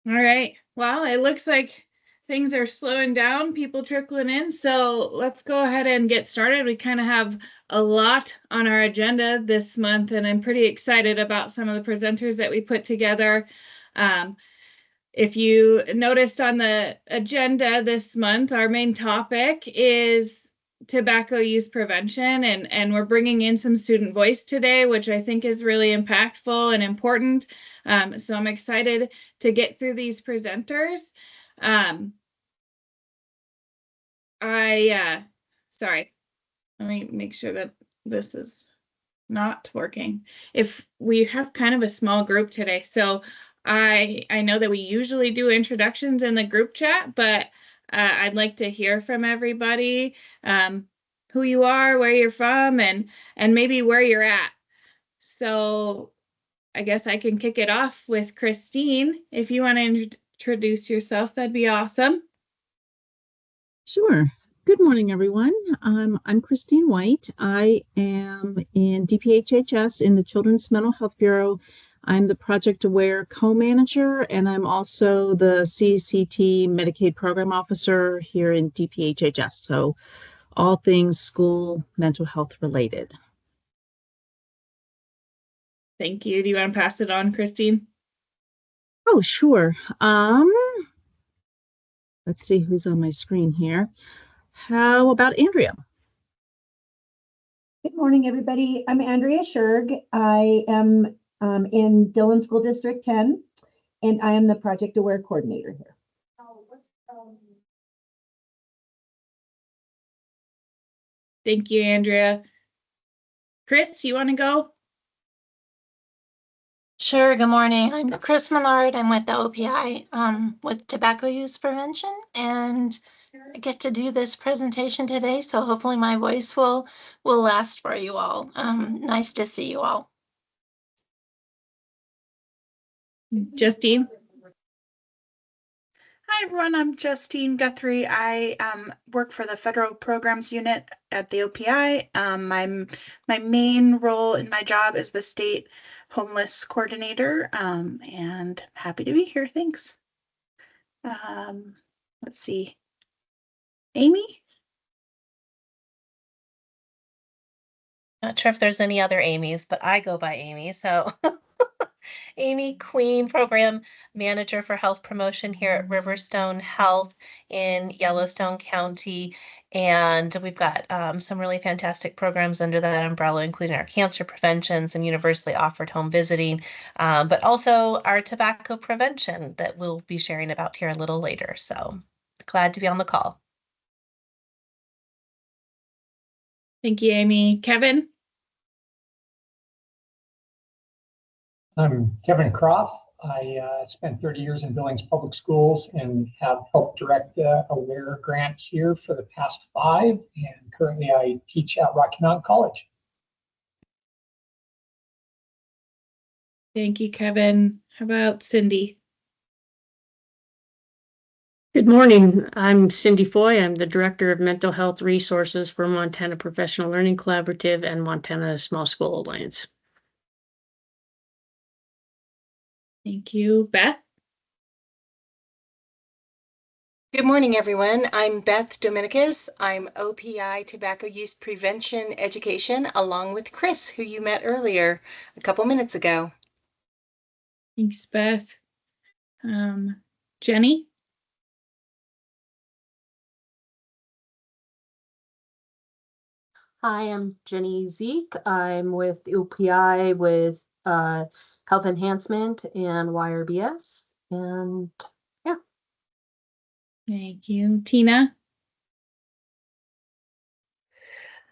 All right. Well, it looks like things are slowing down, people trickling in. So let's go ahead and get started. We kind of have a lot on our agenda this month, and I'm pretty excited about some of the presenters that we put together. If you noticed on the agenda this month, our main topic is tobacco use prevention, and we're bringing in some student voice today, which I think is really impactful and important. So I'm excited to get through these presenters. Sorry, let me make sure that this is not working. If we have kind of a small group today, so I know that we usually do introductions in the group chat, but I'd like to hear from everybody, who you are, where you're from, and maybe where you're at. So I guess I can kick it off with Christine. If you want to introduce yourself, that'd be awesome. Sure. Good morning, everyone. I'm Christine White. I am in DPHHS in the Children's Mental Health Bureau. I'm the Project Aware co-manager, and I'm also the CCT Medicaid Program Officer here in DPHHS. So all things school mental health related. Thank you. Do you want to pass it on, Christine? Oh, sure. Let's see who's on my screen here. How about Andrea? Good morning, everybody. I'm Andrea Scherg. I am in Dillon School District 10, and I am the Project Aware Coordinator here. Thank you, Andrea. Chris, you want to go? Sure. Good morning. I'm Chris Millard. I'm with the OPI with tobacco use prevention, and I get to do this presentation today. So hopefully my voice will last for you all. Nice to see you all. Justine? Hi, everyone. I'm Justine Guthrie. I work for the Federal Programs Unit at the OPI. My main role in my job is the State Homeless Coordinator, and happy to be here. Thanks. Let's see. Amy? Not sure if there's any other Amy's, but I go by Amy. So Amy Queen, Program Manager for Health Promotion here at Riverstone Health in Yellowstone County. And we've got some really fantastic programs under that umbrella, including our cancer prevention, some universally offered home visiting, but also our tobacco prevention that we'll be sharing about here a little later. So glad to be on the call. Thank you, Amy. Kevin? I'm Kevin Croft. I spent 30 years in Billings Public Schools and have helped direct the AWARE grant here for the past 5. And currently I teach at Rocky Mountain College. Thank you, Kevin. How about Cindy? Good morning. I'm Cindy Foy. I'm the Director of Mental Health Resources for Montana Professional Learning Collaborative and Montana Small School Alliance. Thank you. Beth? Good morning, everyone. I'm Beth Dominicus. I'm OPI Tobacco Use Prevention Education, along with Chris, who you met earlier a couple minutes ago. Thanks, Beth. Jenny? Hi, I'm Jenny Zeke. I'm with OPI with Health Enhancement and YRBS. And yeah. Thank you. Tina?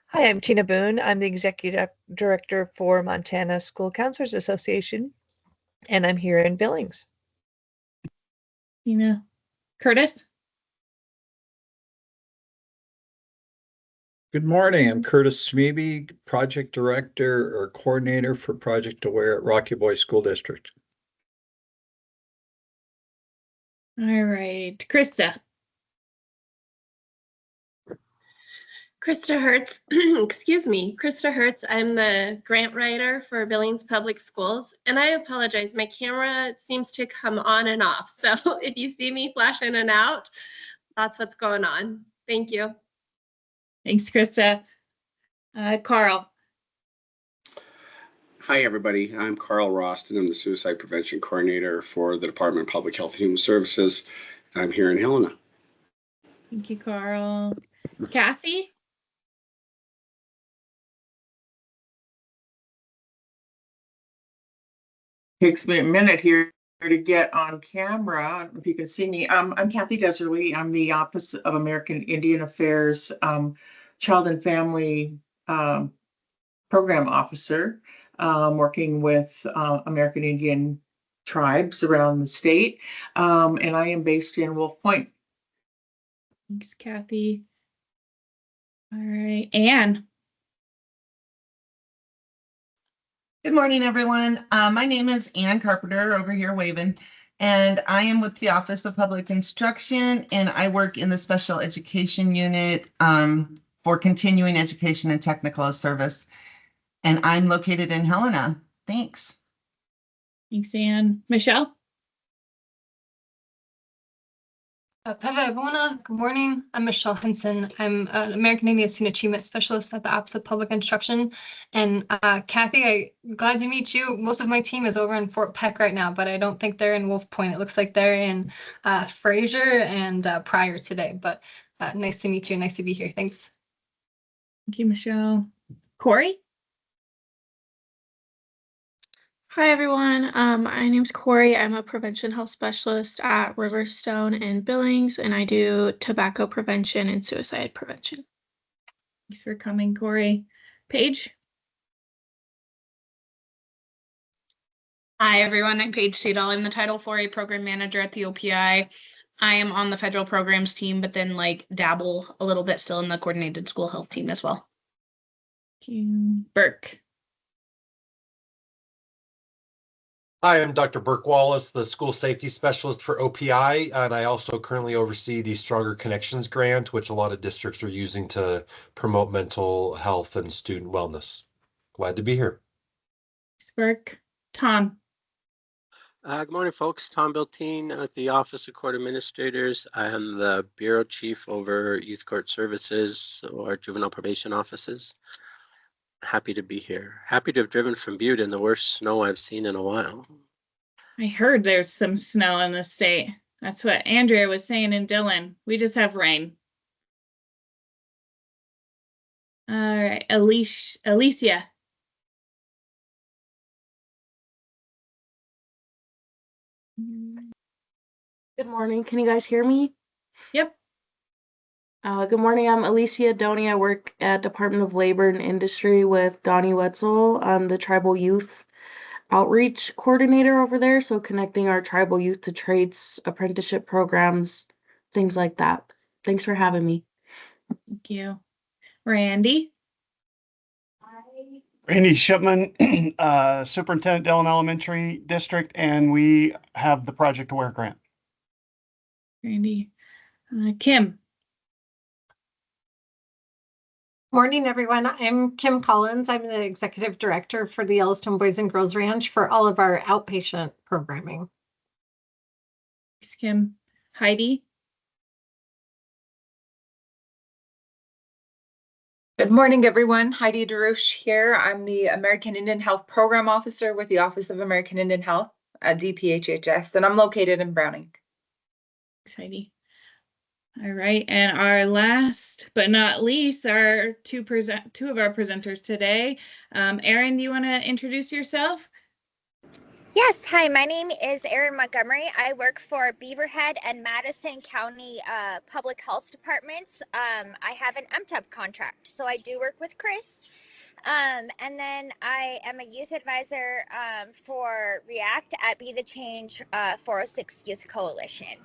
Hi, I'm Tina Boone. I'm the Executive Director for Montana School Counselors Association, and I'm here in Billings. Tina. Curtis? Good morning. I'm Curtis Smeby, Project Director or Coordinator for Project Aware at Rocky Boy School District. All right. Krista? Krista Hertz, excuse me, Krista Hertz. I'm the grant writer for Billings Public Schools, and I apologize. My camera seems to come on and off. So if you see me flash in and out, that's what's going on. Thank you. Thanks, Krista. Carl. Hi, everybody. I'm Carl Roston. I'm the Suicide Prevention Coordinator for the Department of Public Health and Human Services. I'm here in Helena. Thank you, Carl. Kathy? Takes me a minute here to get on camera. If you can see me, I'm Kathy Deserly. I'm the Office of American Indian Affairs Child and Family Program Officer, working with American Indian tribes around the state, and I am based in Wolf Point. Thanks, Kathy. All right, Anne. Good morning, everyone. My name is Ann Carpenter over here waving, and I am with the Office of Public Instruction, and I work in the Special Education Unit for Continuing Education and Technical Service, and I'm located in Helena. Thanks. Thanks, Ann. Michelle? Good morning. I'm Michelle Henson. I'm an American Indian Student Achievement Specialist at the Office of Public Instruction. And Kathy, I'm glad to meet you. Most of my team is over in Fort Peck right now, but I don't think they're in Wolf Point. It looks like they're in Fraser and Pryor today. But nice to meet you. Nice to be here. Thanks. Thank you, Michelle. Corey? Hi, everyone. My name's Corey. I'm a prevention health specialist at Riverstone and Billings, and I do tobacco prevention and suicide prevention. Thanks for coming, Corey. Paige? Hi, everyone. I'm Paige Seidel. I'm the Title IV Program Manager at the OPI. I am on the federal programs team, but then dabble a little bit still in the coordinated school health team as well. Thank you. Burke? Hi, I'm Dr. Burke Wallace, the School Safety Specialist for OPI, and I also currently oversee the Stronger Connections grant, which a lot of districts are using to promote mental health and student wellness. Glad to be here. Thanks, Burke. Tom? Good morning, folks. Tom Biltine at the Office of Court Administrators. I am the Bureau Chief over Youth Court Services or Juvenile Probation Offices. Happy to be here. Happy to have driven from Butte in the worst snow I've seen in a while. I heard there's some snow in the state. That's what Andrea was saying in Dillon. We just have rain. All right, Alicia. Good morning. Can you guys hear me? Yep. Good morning. I'm Alicia Doney. I work at Department of Labor and Industry with Donnie Wetzel. I'm the Tribal Youth Outreach Coordinator over there, so connecting our tribal youth to trades, apprenticeship programs, things like that. Thanks for having me. Thank you. Randy? Randy Shipman, Superintendent Dillon Elementary District, and we have the Project Aware grant. Randy. Kim? Morning, everyone. I'm Kim Collins. I'm the Executive Director for the Yellowstone Boys and Girls Ranch for all of our outpatient programming. Thanks, Kim. Heidi? Good morning, everyone. Heidi DeRouche here. I'm the American Indian Health Program Officer with the Office of American Indian Health at DPHHS, and I'm located in Browning. Thanks, Heidi. All right, and our last but not least are two of our presenters today. Erin, do you want to introduce yourself? Yes, hi, my name is Erin Montgomery. I work for Beaverhead and Madison County Public Health Departments. I have an MTEP contract, so I do work with Chris. And then I am a youth advisor for REACT at Be the Change 406 Youth Coalition.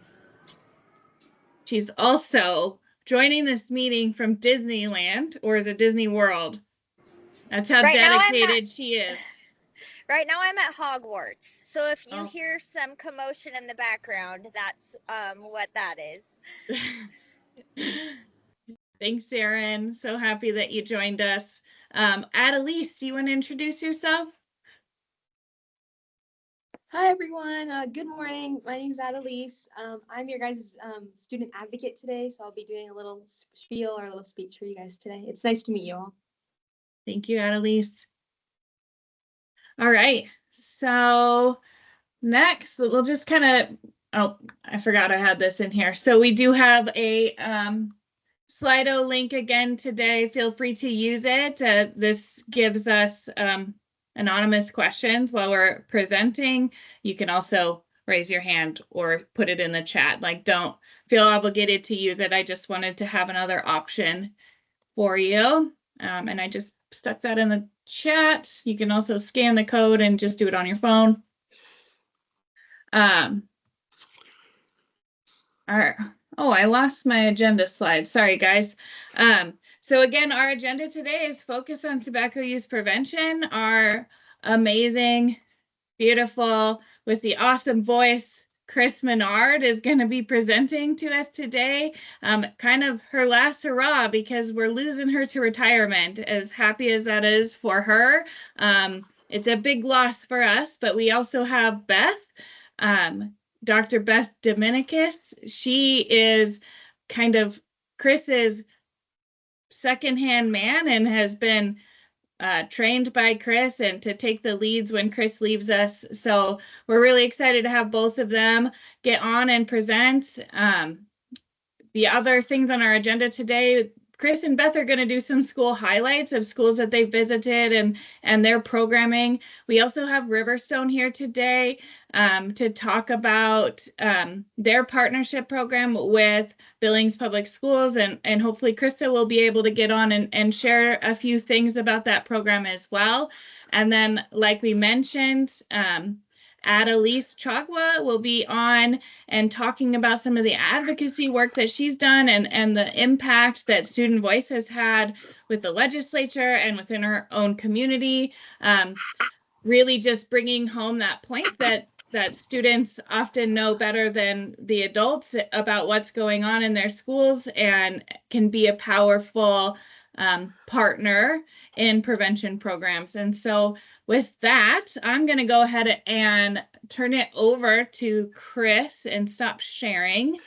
She's also joining this meeting from Disneyland, or is it Disney World? That's how dedicated she is. Right now I'm at Hogwarts. So if you hear some commotion in the background, that's what that is. Thanks, Erin. So happy that you joined us. Adelise, do you want to introduce yourself? Hi, everyone. Good morning. My name is Adelise. I'm your guys' student advocate today, so I'll be doing a little spiel or a little speech for you guys today. It's nice to meet you all. Thank you, Adelise. All right. So next, we'll just kind of, oh, I forgot I had this in here. So we do have a Slido link again today. Feel free to use it. This gives us anonymous questions while we're presenting. You can also raise your hand or put it in the chat. Like, don't feel obligated to use it. I just wanted to have another option for you. And I just stuck that in the chat. You can also scan the code and just do it on your phone. Oh, I lost my agenda slide. Sorry, guys. So again, our agenda today is focused on tobacco use prevention. Our amazing, beautiful, with the awesome voice, Chris Menard is going to be presenting to us today. Kind of her last hurrah because we're losing her to retirement. As happy as that is for her, it's a big loss for us, but we also have Beth. Dr. Beth Dominicus. She is kind of Chris's secondhand man and has been trained by Chris and to take the leads when Chris leaves us. So we're really excited to have both of them get on and present. The other things on our agenda today, Chris and Beth are going to do some school highlights of schools that they visited and their programming. We also have Riverstone here today to talk about their partnership program with Billings Public Schools. And hopefully Krista will be able to get on and share a few things about that program as well. And then, like we mentioned, Adelise Chagwa will be on and talking about some of the advocacy work that she's done and the impact that Student Voice has had with the legislature and within her own community. Really just bringing home that point that students often know better than the adults about what's going on in their schools and can be a powerful partner in prevention programs. And so with that, I'm going to go ahead and turn it over to Chris and stop sharing.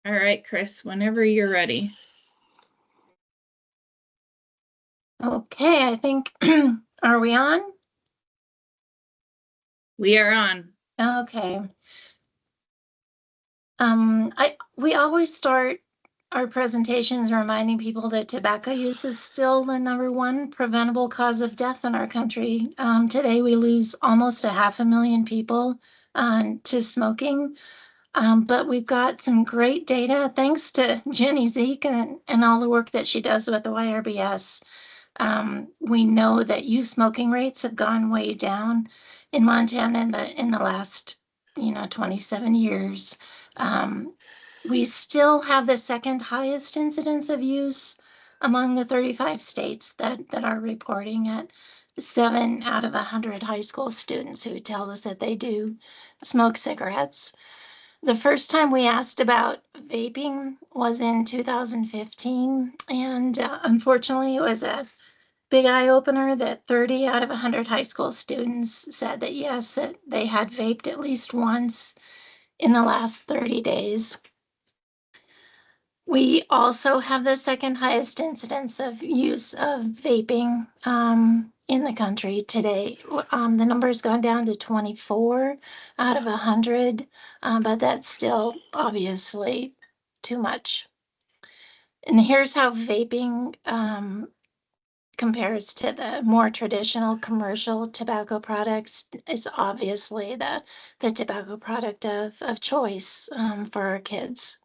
All right, Chris, whenever you're ready. Okay, I think, are we on? We are on. Okay. We always start our presentations reminding people that tobacco use is still the #1 preventable cause of death in our country. Today we lose almost 500,000 people to smoking. But we've got some great data thanks to Jenny Zeke and all the work that she does with the YRBS. We know that youth smoking rates have gone way down in Montana in the last 27 years. We still have the second highest incidence of use among the 35 states that are reporting it. 7 out of 100 high school students who tell us that they do smoke cigarettes. The first time we asked about vaping was in 2015, and unfortunately it was a big eye opener that 30 out of 100 high school students said that yes, that they had vaped at least once in the last 30 days. We also have the second highest incidence of use of vaping in the country today. The number has gone down to 24 out of 100, but that's still obviously too much. And here's how vaping compares to the more traditional commercial tobacco products. It's obviously the tobacco product of choice for our kids.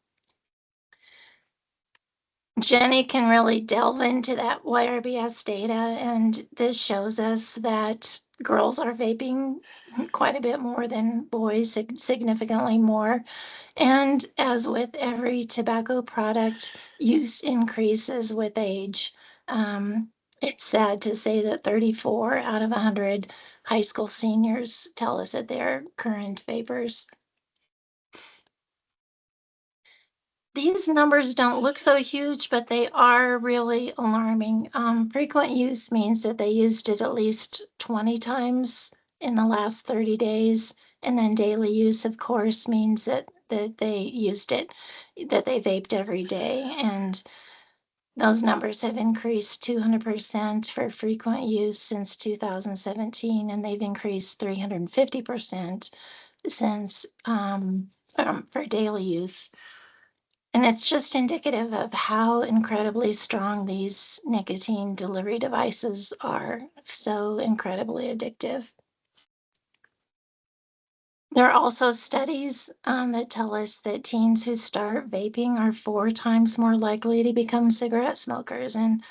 Jenny can really delve into that YRBS data, and this shows us that girls are vaping quite a bit more than boys, significantly more. And as with every tobacco product, use increases with age. It's sad to say that 34 out of 100 high school seniors tell us that they're current vapers. These numbers don't look so huge, but they are really alarming. Frequent use means that they used it at least 20 times in the last 30 days. And then daily use, of course, means that they used it, that they vaped every day. And those numbers have increased 200% for frequent use since 2017, and they've increased 350% since for daily use. And it's just indicative of how incredibly strong these nicotine delivery devices are, so incredibly addictive. There are also studies that tell us that teens who start vaping are 4 times more likely to become cigarette smokers. And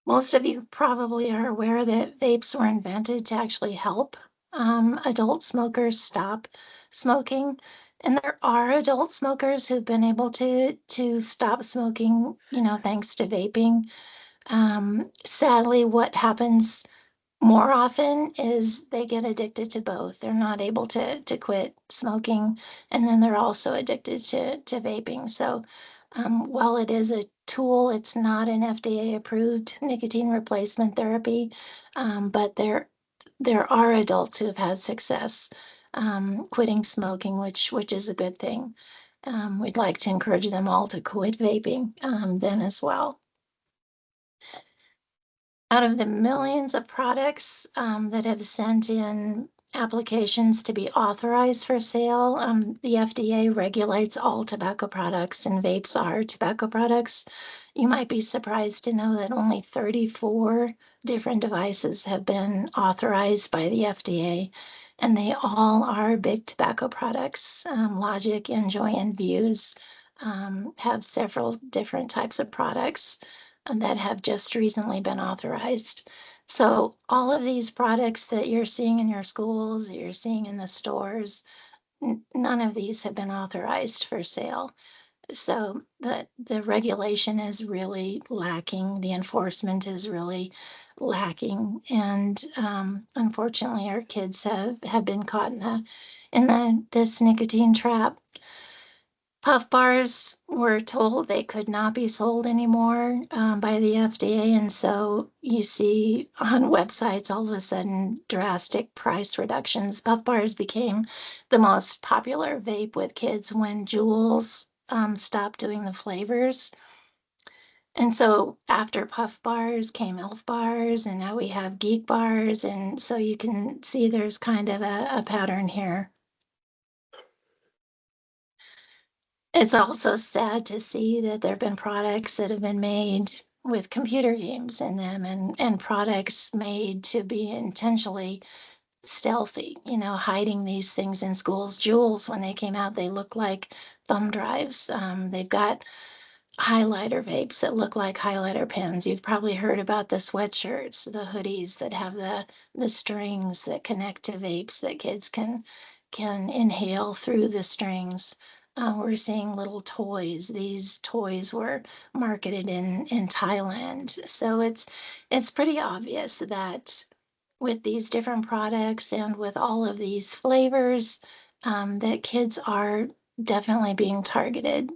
most of you probably are aware that vapes were invented to actually help adult smokers stop smoking. And there are adult smokers who've been able to stop smoking, thanks to vaping. Sadly, what happens more often is they get addicted to both. They're not able to quit smoking, and then they're also addicted to vaping. So while it is a tool, it's not an FDA-approved nicotine replacement therapy, but there are adults who have had success quitting smoking, which is a good thing. We'd like to encourage them all to quit vaping then as well. Out of the millions of products that have sent in applications to be authorized for sale, the FDA regulates all tobacco products, and vapes are tobacco products. You might be surprised to know that only 34 different devices have been authorized by the FDA, and they all are big tobacco products. Logic, Enjoy, and Views have several different types of products that have just recently been authorized. So all of these products that you're seeing in your schools, that you're seeing in the stores, none of these have been authorized for sale. So the regulation is really lacking. The enforcement is really lacking. And unfortunately, our kids have been caught in this nicotine trap. Puff bars were told they could not be sold anymore by the FDA. And so you see on websites all of a sudden drastic price reductions. Puff bars became the most popular vape with kids when Juuls stopped doing the flavors. And so after Puff bars came Elf bars, and now we have Geek bars. And so you can see there's kind of a pattern here. It's also sad to see that there have been products that have been made with computer games in them, and products made to be intentionally stealthy, hiding these things in schools. Juuls, when they came out, they look like thumb drives. They've got highlighter vapes that look like highlighter pens. You've probably heard about the sweatshirts, the hoodies that have the strings that connect to vapes that kids can inhale through the strings. We're seeing little toys. These toys were marketed in Thailand. So it's pretty obvious that with these different products and with all of these flavors, that kids are definitely being targeted.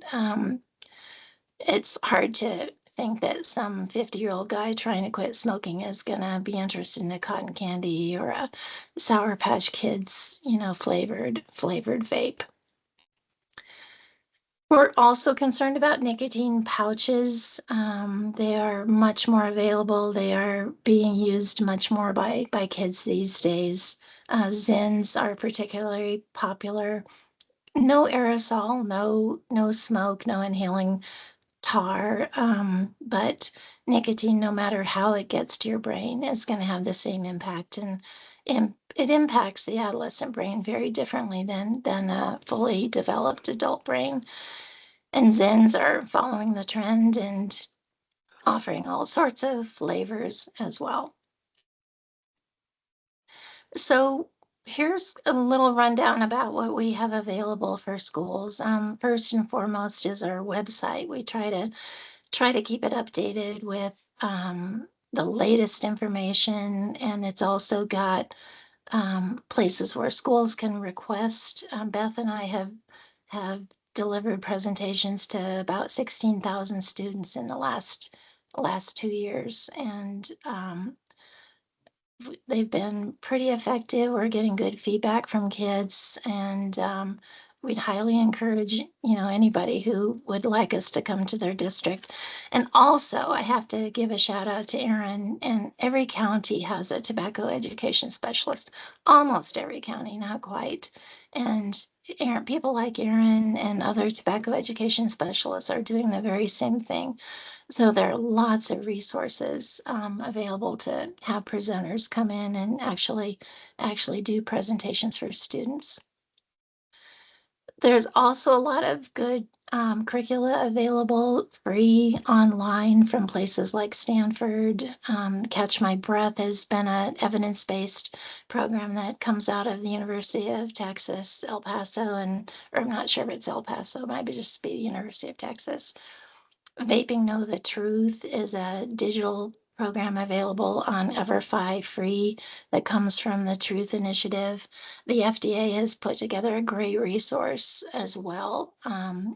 It's hard to think that some 50-year-old guy trying to quit smoking is going to be interested in a cotton candy or a Sour Patch Kids, flavored vape. We're also concerned about nicotine pouches. They are much more available. They are being used much more by kids these days. Zins are particularly popular. No aerosol, no smoke, no inhaling tar, but nicotine, no matter how it gets to your brain, is going to have the same impact, and it impacts the adolescent brain very differently than a fully developed adult brain. And Zins are following the trend and offering all sorts of flavors as well. So here's a little rundown about what we have available for schools. First and foremost is our website. We try to keep it updated with the latest information, and it's also got places where schools can request. Beth and I have delivered presentations to about 16,000 students in the last 2 years, and they've been pretty effective. We're getting good feedback from kids, and we'd highly encourage, anybody who would like us to come to their district. And also, I have to give a shout out to Erin, and every county has a tobacco education specialist. Almost every county, not quite. And Erin, people like Erin and other tobacco education specialists are doing the very same thing. So there are lots of resources available to have presenters come in and actually do presentations for students. There's also a lot of good curricula available free online from places like Stanford. Catch My Breath has been an evidence-based program that comes out of the University of Texas, El Paso, or I'm not sure if it's El Paso, it might just be the University of Texas. Vaping Know the Truth is a digital program available on EverFi free that comes from the Truth Initiative. The FDA has put together a great resource as well.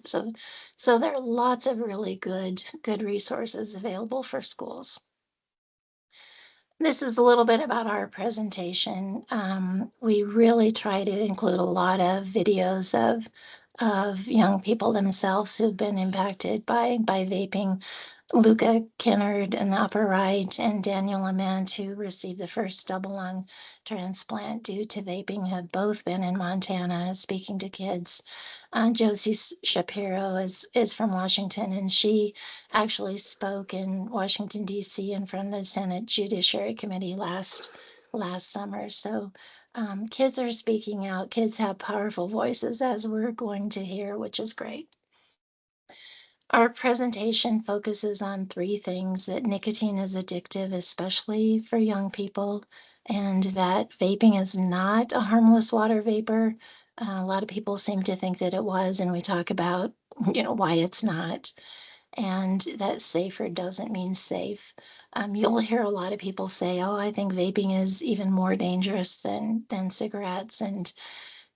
So there are lots of really good resources available for schools. This is a little bit about our presentation. We really try to include a lot of videos of young people themselves who've been impacted by vaping. Luca Kennard in the upper right and Daniel Ament, who received the first double lung transplant due to vaping, have both been in Montana speaking to kids. Josie Shapiro is from Washington, and she actually spoke in Washington, D.C. in front of the Senate Judiciary Committee last summer. So kids are speaking out. Kids have powerful voices, as we're going to hear, which is great. Our presentation focuses on three things: that nicotine is addictive, especially for young people, and that vaping is not a harmless water vapor. A lot of people seem to think that it was, and we talk about, why it's not, and that safer doesn't mean safe. You'll hear a lot of people say, oh, I think vaping is even more dangerous than cigarettes, and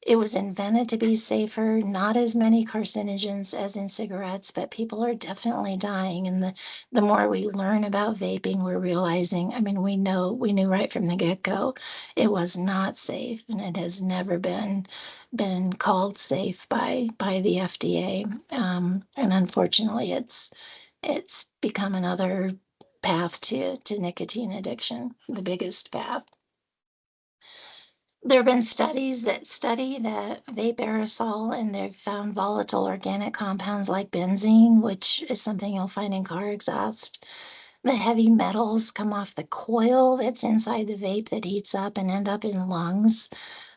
it was invented to be safer, not as many carcinogens as in cigarettes, but people are definitely dying. And the more we learn about vaping, we're realizing, we knew right from the get-go, it was not safe, and it has never been called safe by the FDA. And unfortunately, it's become another path to nicotine addiction, the biggest path. There have been studies that study the vape aerosol, and they've found volatile organic compounds like benzene, which is something you'll find in car exhaust. The heavy metals come off the coil that's inside the vape that heats up and end up in lungs.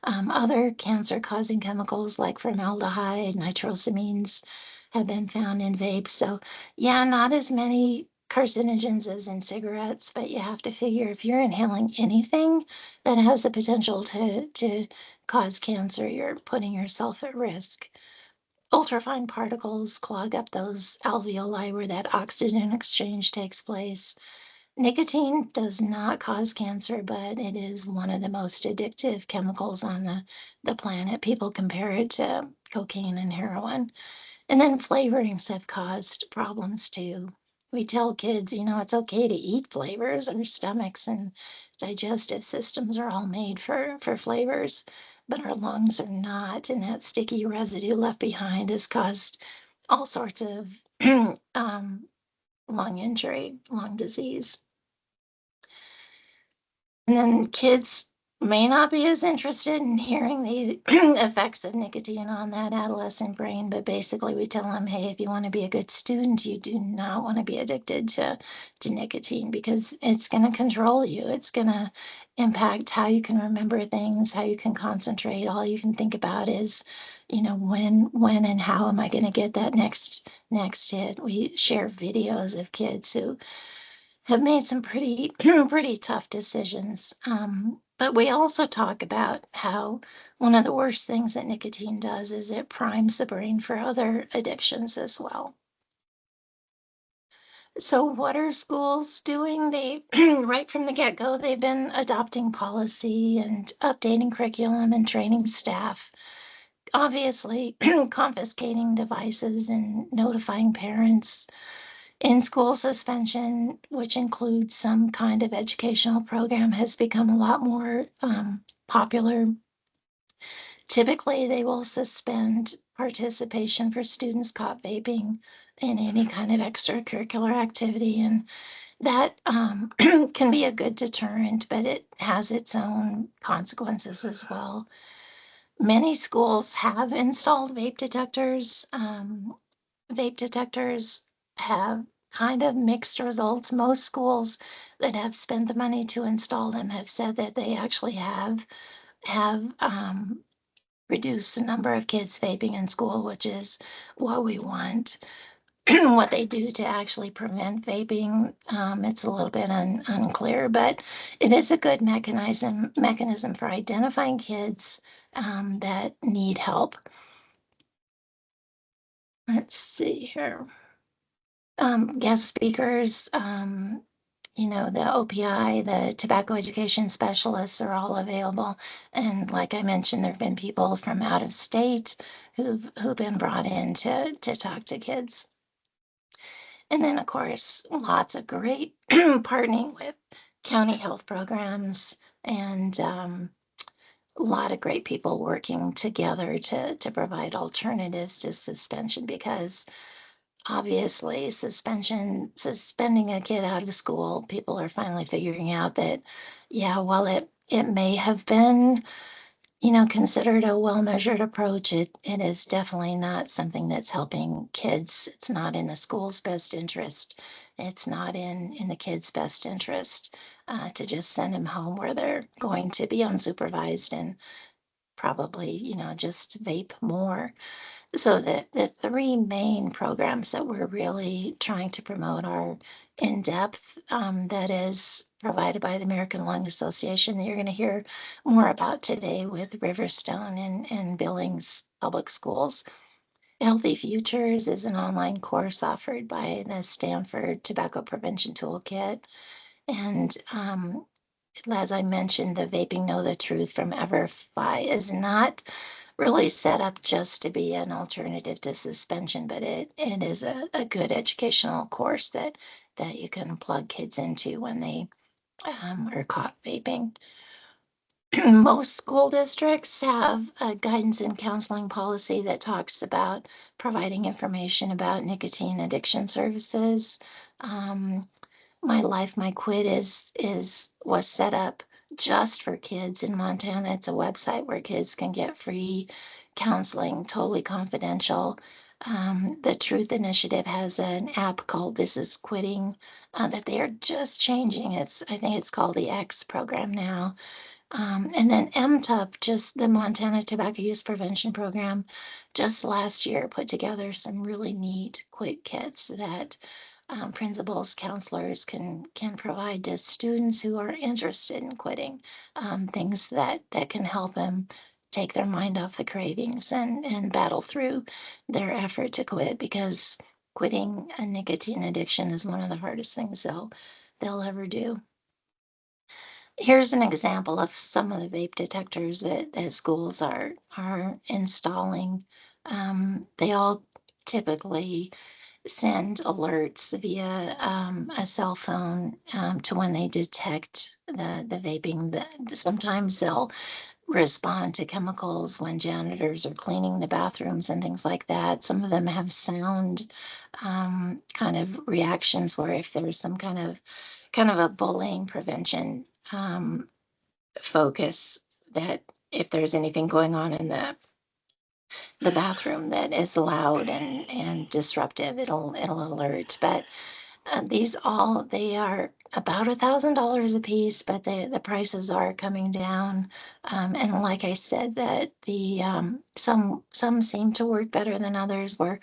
Other cancer-causing chemicals like formaldehyde, nitrosamines have been found in vapes. So yeah, not as many carcinogens as in cigarettes, but you have to figure if you're inhaling anything that has the potential to cause cancer, you're putting yourself at risk. Ultrafine particles clog up those alveoli where that oxygen exchange takes place. Nicotine does not cause cancer, but it is one of the most addictive chemicals on the planet. People compare it to cocaine and heroin. And then flavorings have caused problems too. We tell kids, it's okay to eat flavors. Our stomachs and digestive systems are all made for flavors, but our lungs are not. And that sticky residue left behind has caused all sorts of lung injury, lung disease. And then kids may not be as interested in hearing the effects of nicotine on that adolescent brain, but basically we tell them, hey, if you want to be a good student, you do not want to be addicted to nicotine, because it's going to control you. It's going to impact how you can remember things, how you can concentrate. All you can think about is, when and how am I going to get that next hit. We share videos of kids who have made some pretty tough decisions. But we also talk about how one of the worst things that nicotine does is it primes the brain for other addictions as well. So what are schools doing? They, right from the get-go, they've been adopting policy and updating curriculum and training staff. obviously confiscating devices and notifying parents. In school suspension, which includes some kind of educational program, has become a lot more popular. Typically, they will suspend participation for students caught vaping in any kind of extracurricular activity, and that can be a good deterrent, but it has its own consequences as well. Many schools have installed vape detectors. Vape detectors have kind of mixed results. Most schools that have spent the money to install them have said that they actually have reduced the number of kids vaping in school, which is what we want. What they do to actually prevent vaping, it's a little bit unclear, but it is a good mechanism for identifying kids that need help. Let's see here. Guest speakers, the OPI, the tobacco education specialists are all available. And like I mentioned, there have been people from out of state who've been brought in to talk to kids. And then, of course, lots of great partnering with county health programs and a lot of great people working together to provide alternatives to suspension, because obviously suspending a kid out of school, people are finally figuring out that, yeah, while it may have been, considered a well-measured approach, it is definitely not something that's helping kids. It's not in the school's best interest. It's not in the kids' best interest to just send them home where they're going to be unsupervised and probably, just vape more. So the three main programs that we're really trying to promote are in-depth, that is provided by the American Lung Association, that you're going to hear more about today with Riverstone and Billings Public Schools. Healthy Futures is an online course offered by the Stanford Tobacco Prevention Toolkit. And as I mentioned, the Vaping Know the Truth from EverFi is not really set up just to be an alternative to suspension, but it is a good educational course that you can plug kids into when they are caught vaping. Most school districts have a guidance and counseling policy that talks about providing information about nicotine addiction services. My Life, My Quit was set up just for kids in Montana. It's a website where kids can get free counseling, totally confidential. The Truth Initiative has an app called This Is Quitting that they are just changing. I think it's called the X program now. And then MTUP, just the Montana Tobacco Use Prevention Program, just last year put together some really neat quit kits that principals, counselors can provide to students who are interested in quitting, things that can help them take their mind off the cravings and battle through their effort to quit, because quitting a nicotine addiction is one of the hardest things they'll ever do. Here's an example of some of the vape detectors that schools are installing. They all typically send alerts via a cell phone to when they detect the vaping. Sometimes they'll respond to chemicals when janitors are cleaning the bathrooms and things like that. Some of them have sound kind of reactions, where if there's some kind of a bullying prevention focus, that if there's anything going on in the bathroom that is loud and disruptive, it'll alert. But they are about $1,000 a piece, but the prices are coming down. And like I said, that the some seem to work better than others. We're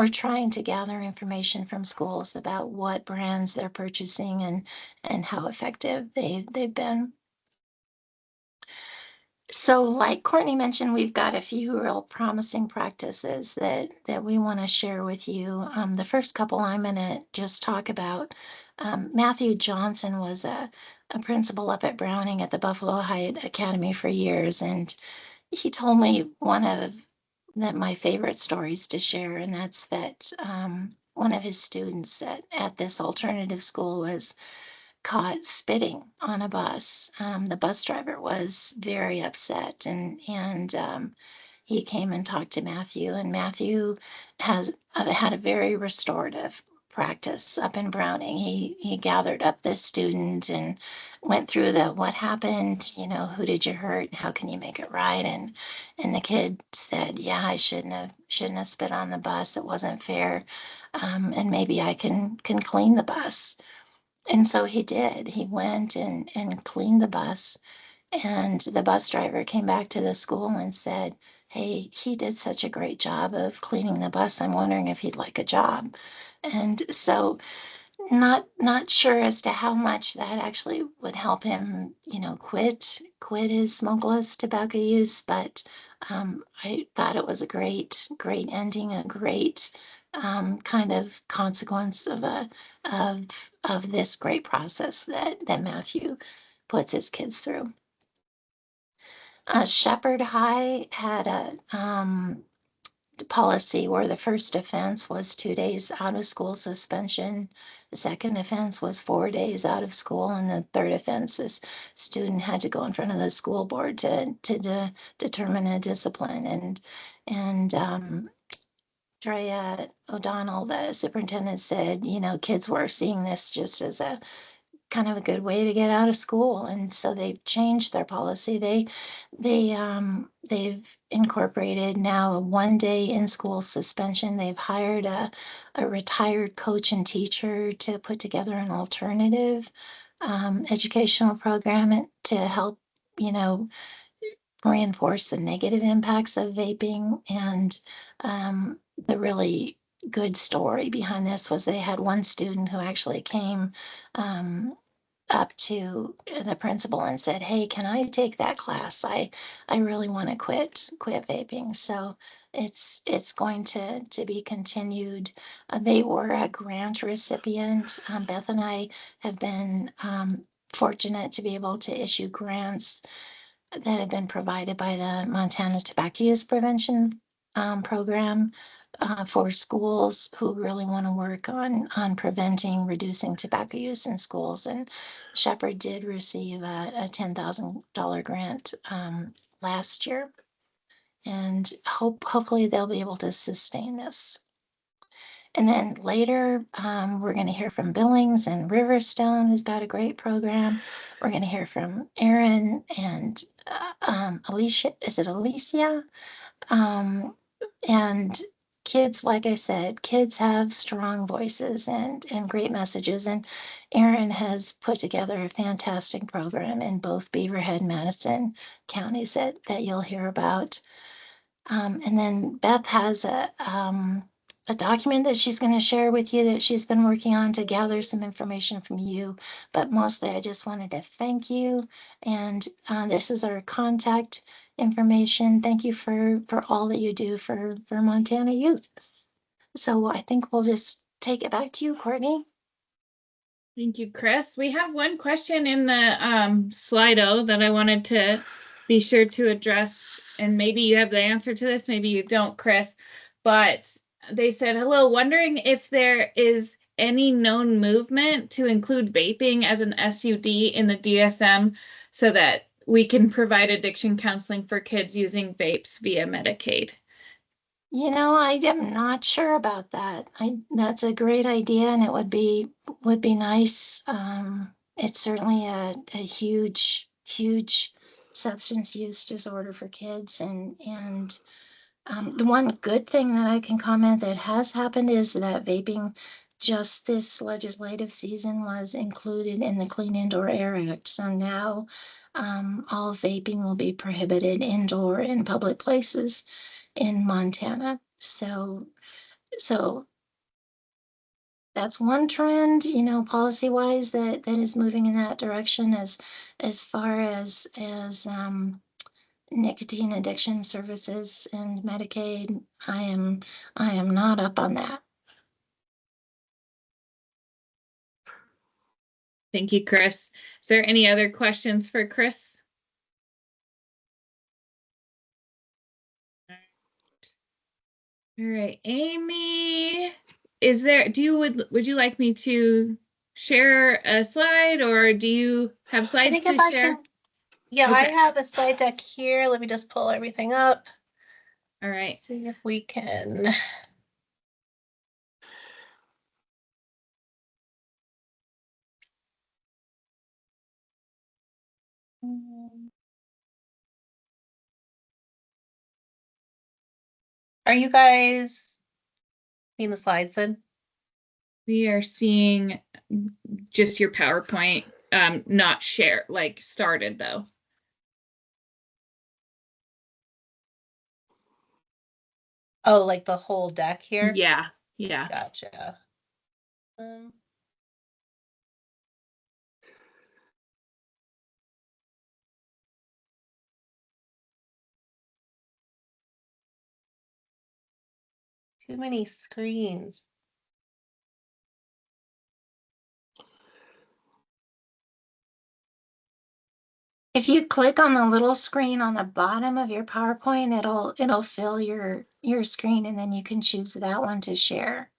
trying to gather information from schools about what brands they're purchasing and how effective they've been. So like Courtney mentioned, we've got a few real promising practices that we want to share with you. The first couple I'm going to just talk about. Matthew Johnson was a principal up at Browning at the Buffalo Heights Academy for years, and he told me one of my favorite stories to share, and that's that one of his students at this alternative school was caught spitting on a bus. The bus driver was very upset, and he came and talked to Matthew, and Matthew has had a very restorative practice up in Browning. He gathered up this student and went through the what happened, who did you hurt, how can you make it right, and the kid said, yeah, I shouldn't have spit on the bus, it wasn't fair, and maybe I can clean the bus. And so he did. He went and cleaned the bus. And the bus driver came back to the school and said, hey, he did such a great job of cleaning the bus. I'm wondering if he'd like a job. And so not sure as to how much that actually would help him, quit his smokeless tobacco use, but I thought it was a great ending, a great kind of consequence of this great process that Matthew puts his kids through. Shepherd High had a policy where the first offense was 2 days out of school suspension. The second offense was 4 days out of school, and the third offense is student had to go in front of the school board to determine a discipline. And Drea O'Donnell, the superintendent, said, kids were seeing this just as a kind of a good way to get out of school, and so they've changed their policy. They've incorporated now a 1 day in school suspension. They've hired a retired coach and teacher to put together an alternative educational program to help reinforce the negative impacts of vaping. And the really good story behind this was they had one student who actually came up to the principal and said, hey, can I take that class? I really want to quit vaping. So it's going to be continued. They were a grant recipient. Beth and I have been fortunate to be able to issue grants that have been provided by the Montana Tobacco Use Prevention Program for schools who really want to work on preventing, reducing tobacco use in schools. And Shepherd did receive a $10,000 grant last year, and hopefully they'll be able to sustain this. And then later, we're going to hear from Billings and Riverstone, who's got a great program. We're going to hear from Aaron and Alicia. Is it Alicia? And kids, like I said, kids have strong voices and great messages. And Aaron has put together a fantastic program in both Beaverhead and Madison counties that you'll hear about. And then Beth has a document that she's going to share with you that she's been working on to gather some information from you. But mostly, I just wanted to thank you. And this is our contact information. Thank you for all that you do for Montana youth. So I think we'll just take it back to you, Courtney. Thank you, Chris. We have one question in the Slido that I wanted to be sure to address, and maybe you have the answer to this, maybe you don't, Chris, but they said, hello, wondering if there is any known movement to include vaping as an SUD in the DSM so that we can provide addiction counseling for kids using vapes via Medicaid. I am not sure about that. That's a great idea, and it would be nice. It's certainly a huge substance use disorder for kids, and the one good thing that I can comment that has happened is that vaping just this legislative season was included in the Clean Indoor Air Act. So now all vaping will be prohibited indoor in public places in Montana. So that's one trend, policy wise that is moving in that direction. As far as nicotine addiction services and Medicaid, I am not up on that. Thank you, Chris. Is there any other questions for Chris? All right, Amy, would you like me to share a slide, or do you have I slides think to if I share? can, yeah, I Okay. have a slide deck here. Let me just pull everything up. All right. See if we can. Are you guys seeing the slides then? We are seeing just your PowerPoint, not share, like started though. Oh, like the whole deck here? Yeah, yeah. Gotcha. Too many screens. If you click on the little screen on the bottom of your PowerPoint, it'll fill your screen, and then you can choose that one to share.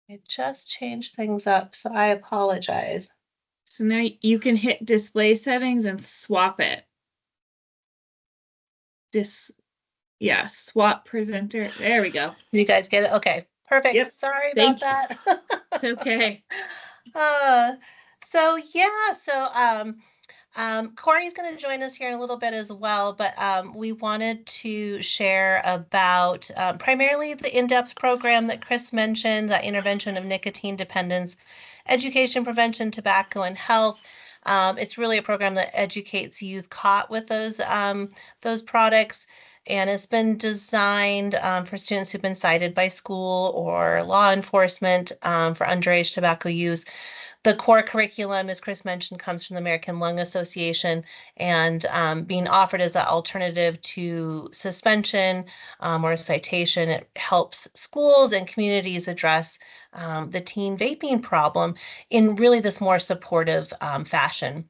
It just changed things up, so I apologize. So now you can hit display settings and swap it. Yeah, swap presenter. There we go. Did you guys get it? Okay, perfect. Yep. Sorry about that. It's okay. So yeah, Corey's going to join us here in a little bit as well, but we wanted to share about primarily the in-depth program that Chris mentioned, that intervention of nicotine dependence, education, prevention, tobacco, and health. It's really a program that educates youth caught with those products. And it's been designed for students who've been cited by school or law enforcement for underage tobacco use. The core curriculum, as Chris mentioned, comes from the American Lung Association and being offered as an alternative to suspension or a citation. It helps schools and communities address the teen vaping problem in really this more supportive fashion.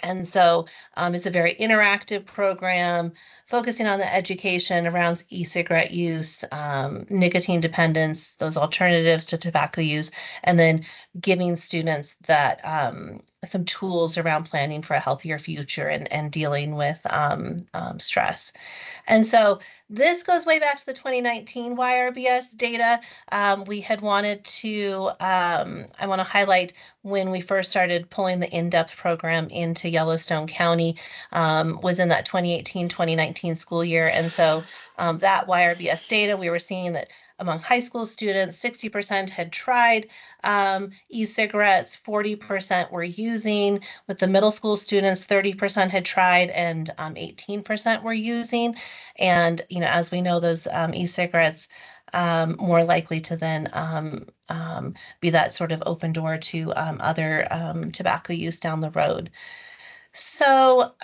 And so it's a very interactive program focusing on the education around e-cigarette use, nicotine dependence, those alternatives to tobacco use, and then giving students that some tools around planning for a healthier future and dealing with stress. And so this goes way back to the 2019 YRBS data. We had wanted to, I want to highlight when we first started pulling the in-depth program into Yellowstone County was in that 2018-2019 school year. And so that YRBS data, we were seeing that among high school students, 60% had tried e-cigarettes, 40% were using. With the middle school students, 30% had tried and 18% were using. And, you know, as we know, those e-cigarettes more likely to then be that sort of open door to other tobacco use down the road. So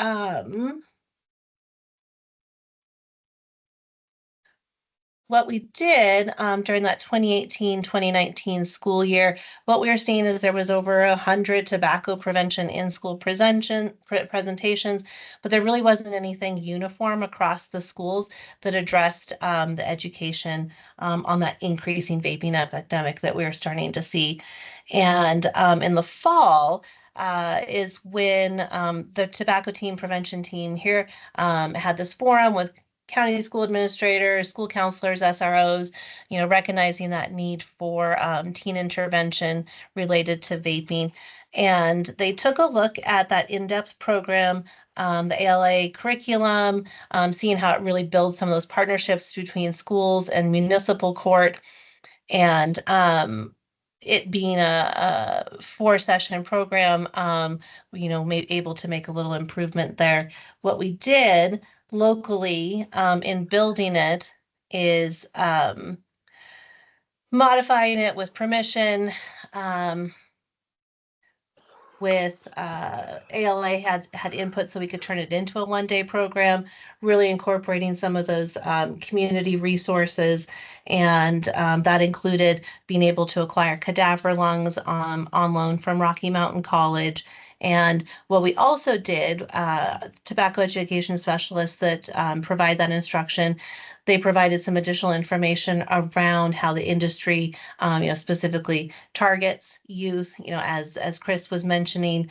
what we did during that 2018-2019 school year, what we were seeing is there was over 100 tobacco prevention in-school presentations, but there really wasn't anything uniform across the schools that addressed the education on that increasing vaping epidemic that we were starting to see. And in the fall, is when the tobacco team prevention team here had this forum with county school administrators, school counselors, SROs, you know, recognizing that need for teen intervention related to vaping. And they took a look at that in-depth program, the ALA curriculum, seeing how it really builds some of those partnerships between schools and municipal court. And it being a 4-session program, you know, able to make a little improvement there. What we did locally in building it is modifying it with permission. with ALA had input so we could turn it into a one-day program, really incorporating some of those community resources. And that included being able to acquire cadaver lungs on loan from Rocky Mountain College. And what we also did, tobacco education specialists that provide that instruction, they provided some additional information around how the industry, specifically targets youth. As Chris was mentioning,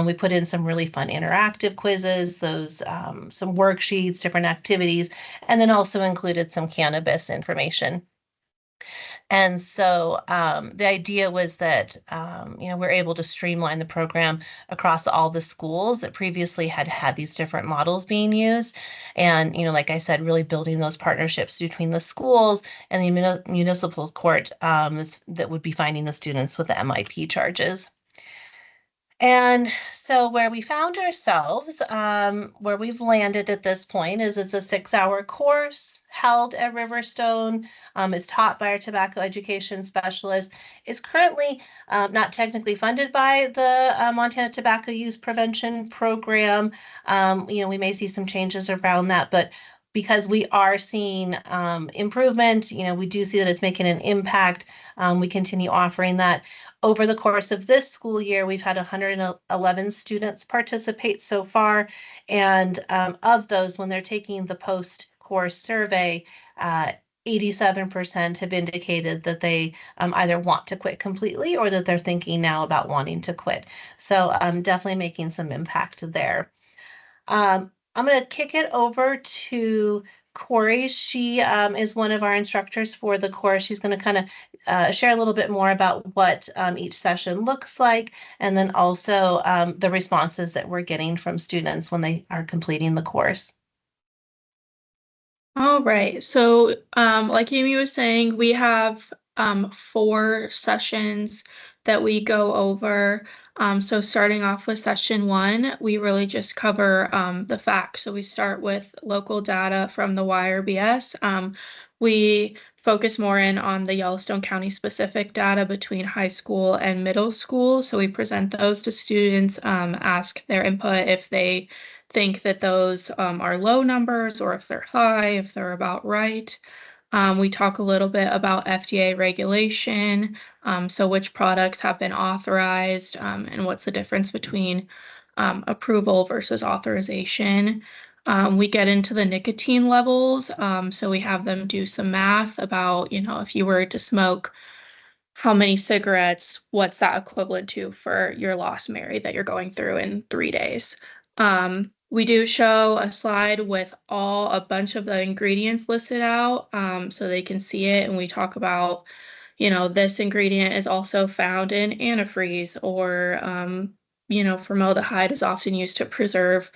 we put in some really fun interactive quizzes, those some worksheets, different activities, and then also included some cannabis information. And so the idea was that, we're able to streamline the program across all the schools that previously had these different models being used. And, like I said, really building those partnerships between the schools and the municipal court that would be finding the students with the MIP charges. And so where we found ourselves, where we've landed at this point is it's a 6-hour course held at Riverstone. It's taught by our tobacco education specialist. It's currently not technically funded by the Montana Tobacco Use Prevention Program. We may see some changes around that, but because we are seeing improvement, we do see that it's making an impact. We continue offering that. Over the course of this school year, we've had 111 students participate so far. And of those, when they're taking the post-course survey, 87% have indicated that they either want to quit completely or that they're thinking now about wanting to quit. So definitely making some impact there. I'm going to kick it over to Corey. She is one of our instructors for the course. She's going to kind of share a little bit more about what each session looks like, and then also the responses that we're getting from students when they are completing the course. All right. So, like Amy was saying, we have 4 sessions that we go over. So starting off with session 1, we really just cover the facts. So we start with local data from the YRBS. We focus more in on the Yellowstone County specific data between high school and middle school. So we present those to students, ask their input if they think that those are low numbers or if they're high, if they're about right. We talk a little bit about FDA regulation, so which products have been authorized, and what's the difference between approval versus authorization. We get into the nicotine levels, so we have them do some math about, if you were to smoke how many cigarettes, what's that equivalent to for your lost Mary that you're going through in 3 days. We do show a slide with a bunch of the ingredients listed out, so they can see it. And we talk about, this ingredient is also found in antifreeze, or, formaldehyde is often used to preserve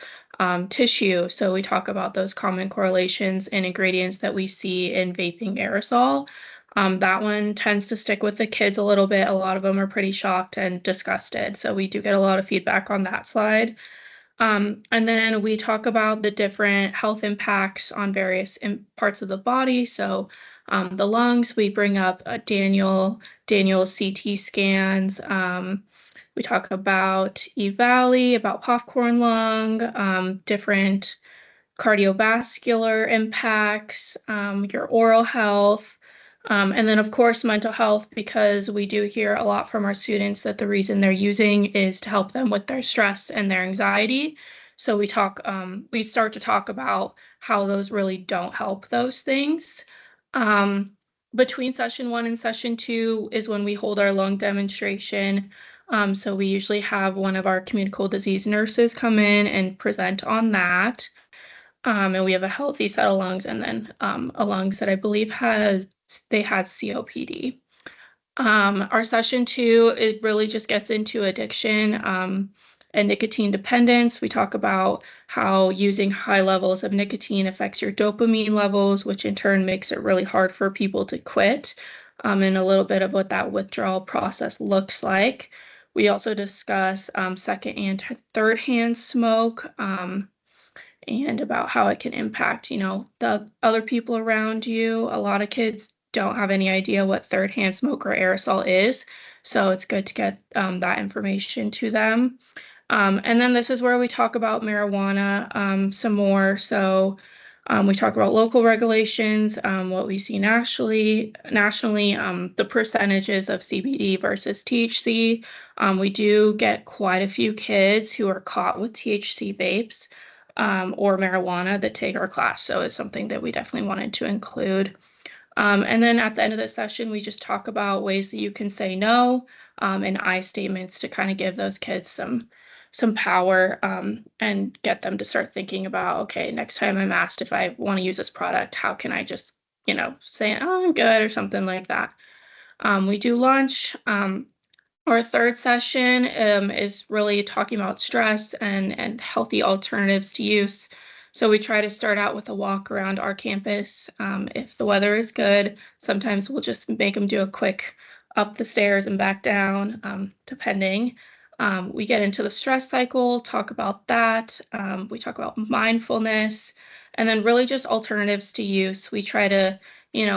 tissue. So we talk about those common correlations and ingredients that we see in vaping aerosol. That one tends to stick with the kids a little bit. A lot of them are pretty shocked and disgusted. So we do get a lot of feedback on that slide. And then we talk about the different health impacts on various parts of the body. So the lungs, we bring up Daniel's CT scans. We talk about EVALI, about popcorn lung, different cardiovascular impacts, your oral health. And then, of course, mental health, because we do hear a lot from our students that the reason they're using is to help them with their stress and their anxiety. So we start to talk about how those really don't help those things. Between session 1 and session 2 is when we hold our lung demonstration. So we usually have one of our communicable disease nurses come in and present on that. And we have a healthy set of lungs, and then a lungs that I believe had COPD. Our session 2, it really just gets into addiction and nicotine dependence. We talk about how using high levels of nicotine affects your dopamine levels, which in turn makes it really hard for people to quit, and a little bit of what that withdrawal process looks like. We also discuss second and third hand smoke, and about how it can impact, the other people around you. A lot of kids don't have any idea what third-hand smoke or aerosol is. So it's good to get that information to them. And then this is where we talk about marijuana some more. So we talk about local regulations, what we see nationally, the percentages of CBD versus THC. We do get quite a few kids who are caught with THC vapes or marijuana that take our class. So it's something that we definitely wanted to include. And then at the end of the session, we just talk about ways that you can say no and I statements to kind of give those kids some power and get them to start thinking about, okay, next time I'm asked if I want to use this product, how can I just, say, oh, I'm good or something like that. We do lunch. Our third session is really talking about stress and healthy alternatives to use. So we try to start out with a walk around our campus. If the weather is good, sometimes we'll just make them do a quick up the stairs and back down, depending. We get into the stress cycle, talk about that. We talk about mindfulness, and then really just alternatives to use. We try to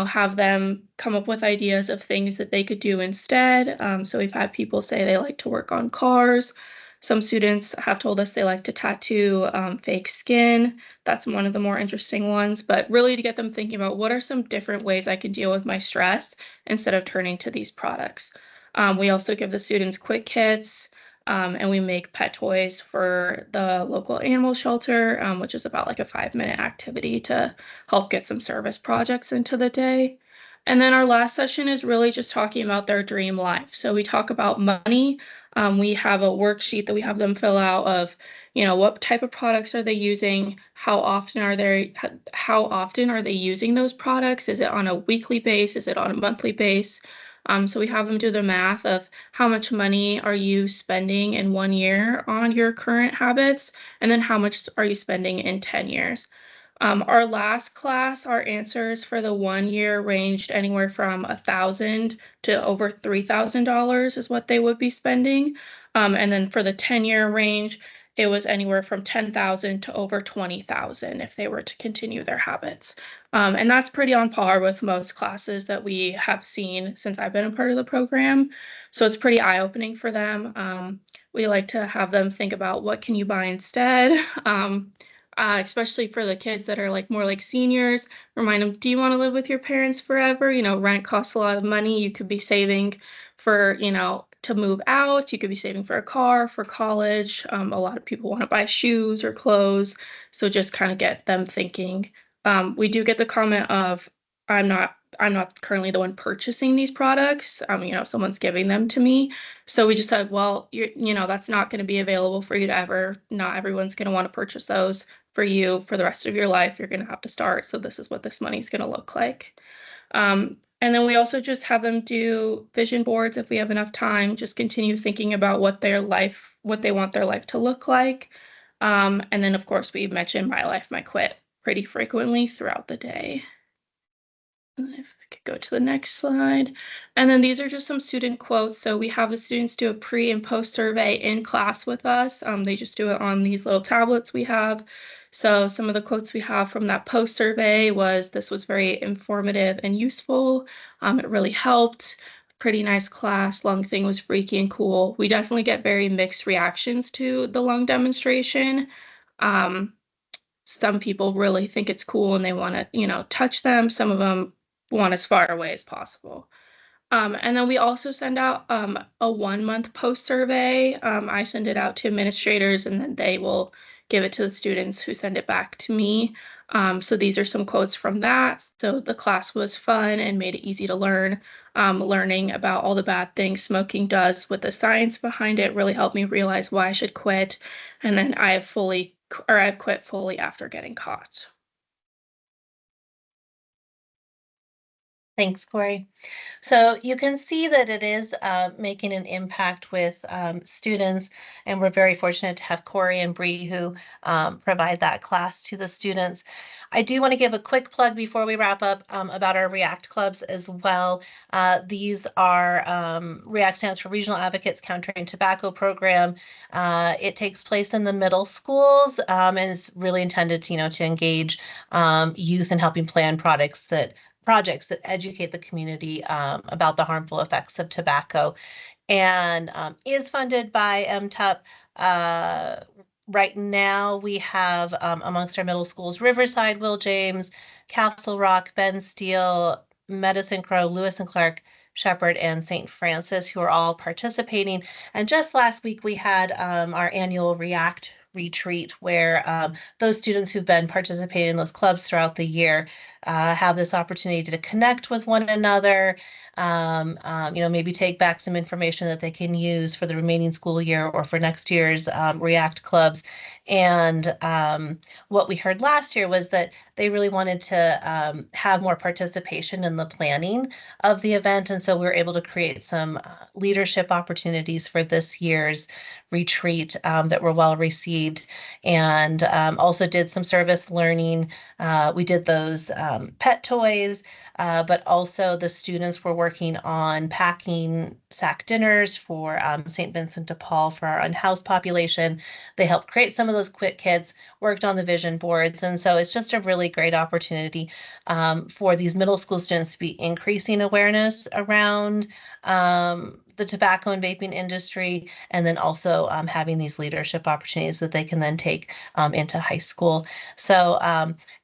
have them come up with ideas of things that they could do instead. So we've had people say they like to work on cars. Some students have told us they like to tattoo fake skin. That's one of the more interesting ones, but really to get them thinking about what are some different ways I can deal with my stress instead of turning to these products. We also give the students quick kits. And we make pet toys for the local animal shelter, which is about like a 5-minute activity to help get some service projects into the day. And then our last session is really just talking about their dream life. So we talk about money. We have a worksheet that we have them fill out of, what type of products are they using? How often are they using those products? Is it on a weekly base? Is it on a monthly base? So we have them do the math of how much money are you spending in 1 year on your current habits, and then how much are you spending in 10 years. Our last class, our answers for the 1 year ranged anywhere from $1,000 to over $3,000 is what they would be spending. And then for the 10-year range, it was anywhere from 10,000 to over 20,000 if they were to continue their habits. And that's pretty on par with most classes that we have seen since I've been a part of the program. So it's pretty eye-opening for them. We like to have them think about what can you buy instead, especially for the kids that are more like seniors. Remind them, do you want to live with your parents forever? Rent costs a lot of money. You could be saving for, to move out. You could be saving for a car, for college. A lot of people want to buy shoes or clothes. So just kind of get them thinking. We do get the comment of, I'm not currently the one purchasing these products. Someone's giving them to me. So we just said, well, that's not going to be available for you to ever. Not everyone's going to want to purchase those for you for the rest of your life. You're going to have to start. So this is what this money is going to look like. And then we also just have them do vision boards if we have enough time, just continue thinking about what they want their life to look like. And then of course we mention my life, my quit pretty frequently throughout the day. And then if I could go to the next slide. And then these are just some student quotes. So we have the students do a pre and post survey in class with us. They just do it on these little tablets we have. So some of the quotes we have from that post survey was, this was very informative and useful. It really helped. Pretty nice class. Lung thing was freaky and cool. We definitely get very mixed reactions to the lung demonstration. Some people really think it's cool and they want to, touch them. Some of them want as far away as possible. And then we also send out a 1-month post survey. I send it out to administrators and then they will give it to the students who send it back to me. So these are some quotes from that. So the class was fun and made it easy to learn. Learning about all the bad things smoking does with the science behind it really helped me realize why I should quit. And then I've quit fully after getting caught. Thanks, Corey. So you can see that it is making an impact with students, and we're very fortunate to have Corey and Bree who provide that class to the students. I do want to give a quick plug before we wrap up about our REACT clubs as well. These are REACT stands for Regional Advocates Countering Tobacco Program. It takes place in the middle schools and is really intended to, to engage youth in helping plan products that projects that educate the community about the harmful effects of tobacco, and is funded by MTUP. Right now, we have amongst our middle schools, Riverside, Will James, Castle Rock, Ben Steele, Medicine Crow, Lewis and Clark, Shepherd, and St. Francis, who are all participating. And just last week, we had our annual REACT retreat where those students who've been participating in those clubs throughout the year have this opportunity to connect with one another, maybe take back some information that they can use for the remaining school year or for next year's REACT clubs. And what we heard last year was that they really wanted to have more participation in the planning of the event. And so we were able to create some leadership opportunities for this year's retreat that were well received, and also did some service learning. We did those pet toys, but also the students were working on packing sack dinners for St. Vincent de Paul for our unhoused population. They helped create some of those quick kits, worked on the vision boards. And so it's just a really great opportunity for these middle school students to be increasing awareness around the tobacco and vaping industry, and then also having these leadership opportunities that they can then take into high school. So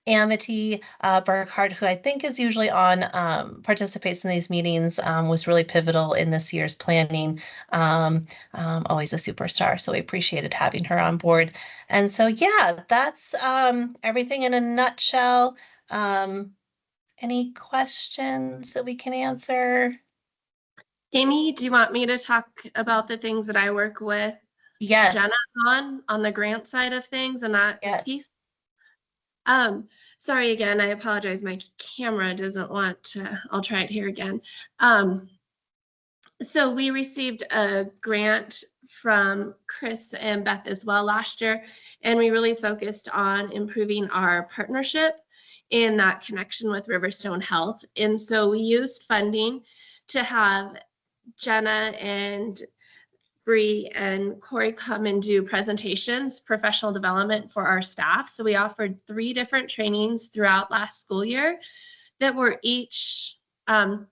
Amity Burkhart, who I think is usually on, participates in these meetings, was really pivotal in this year's planning. Always a superstar, so we appreciated having her on board. And so, yeah, that's everything in a nutshell. Any questions that we can answer? Amy, do you want me to talk about the things that I work with Yes. Jenna on the grant side of things and that piece? Sorry again, I apologize. My camera doesn't want to, I'll try it here again. So we received a grant from Chris and Beth as well last year, and we really focused on improving our partnership in that connection with Riverstone Health. And so we used funding to have Jenna and Bree and Corey come and do presentations, professional development for our staff. So we offered 3 different trainings throughout last school year that were each 3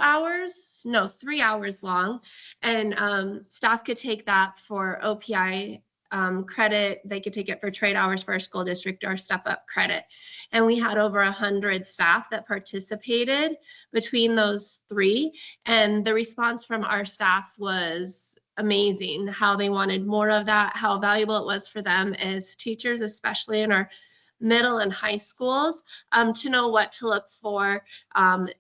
hours long. And staff could take that for OPI credit. They could take it for trade hours for our school district or step up credit. And we had over 100 staff that participated between those 3. And the response from our staff was amazing, how they wanted more of that, how valuable it was for them as teachers, especially in our middle and high schools, to know what to look for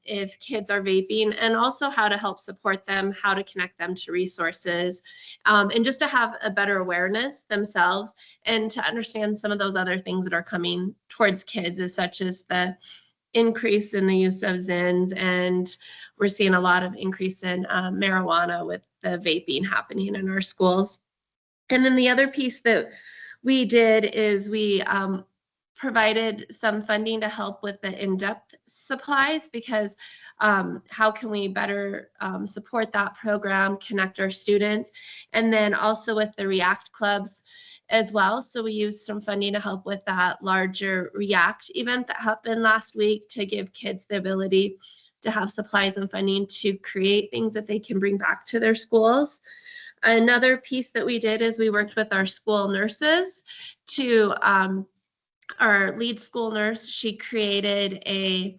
if kids are vaping, and also how to help support them, how to connect them to resources, and just to have a better awareness themselves and to understand some of those other things that are coming towards kids, as such as the increase in the use of Zins, and we're seeing a lot of increase in marijuana with the vaping happening in our schools. And then the other piece that we did is we provided some funding to help with the in-depth supplies, because how can we better support that program, connect our students, and then also with the REACT clubs as well. So we used some funding to help with that larger REACT event that happened last week, to give kids the ability to have supplies and funding to create things that they can bring back to their schools. Another piece that we did is we worked with our school nurses to our lead school nurse. She created a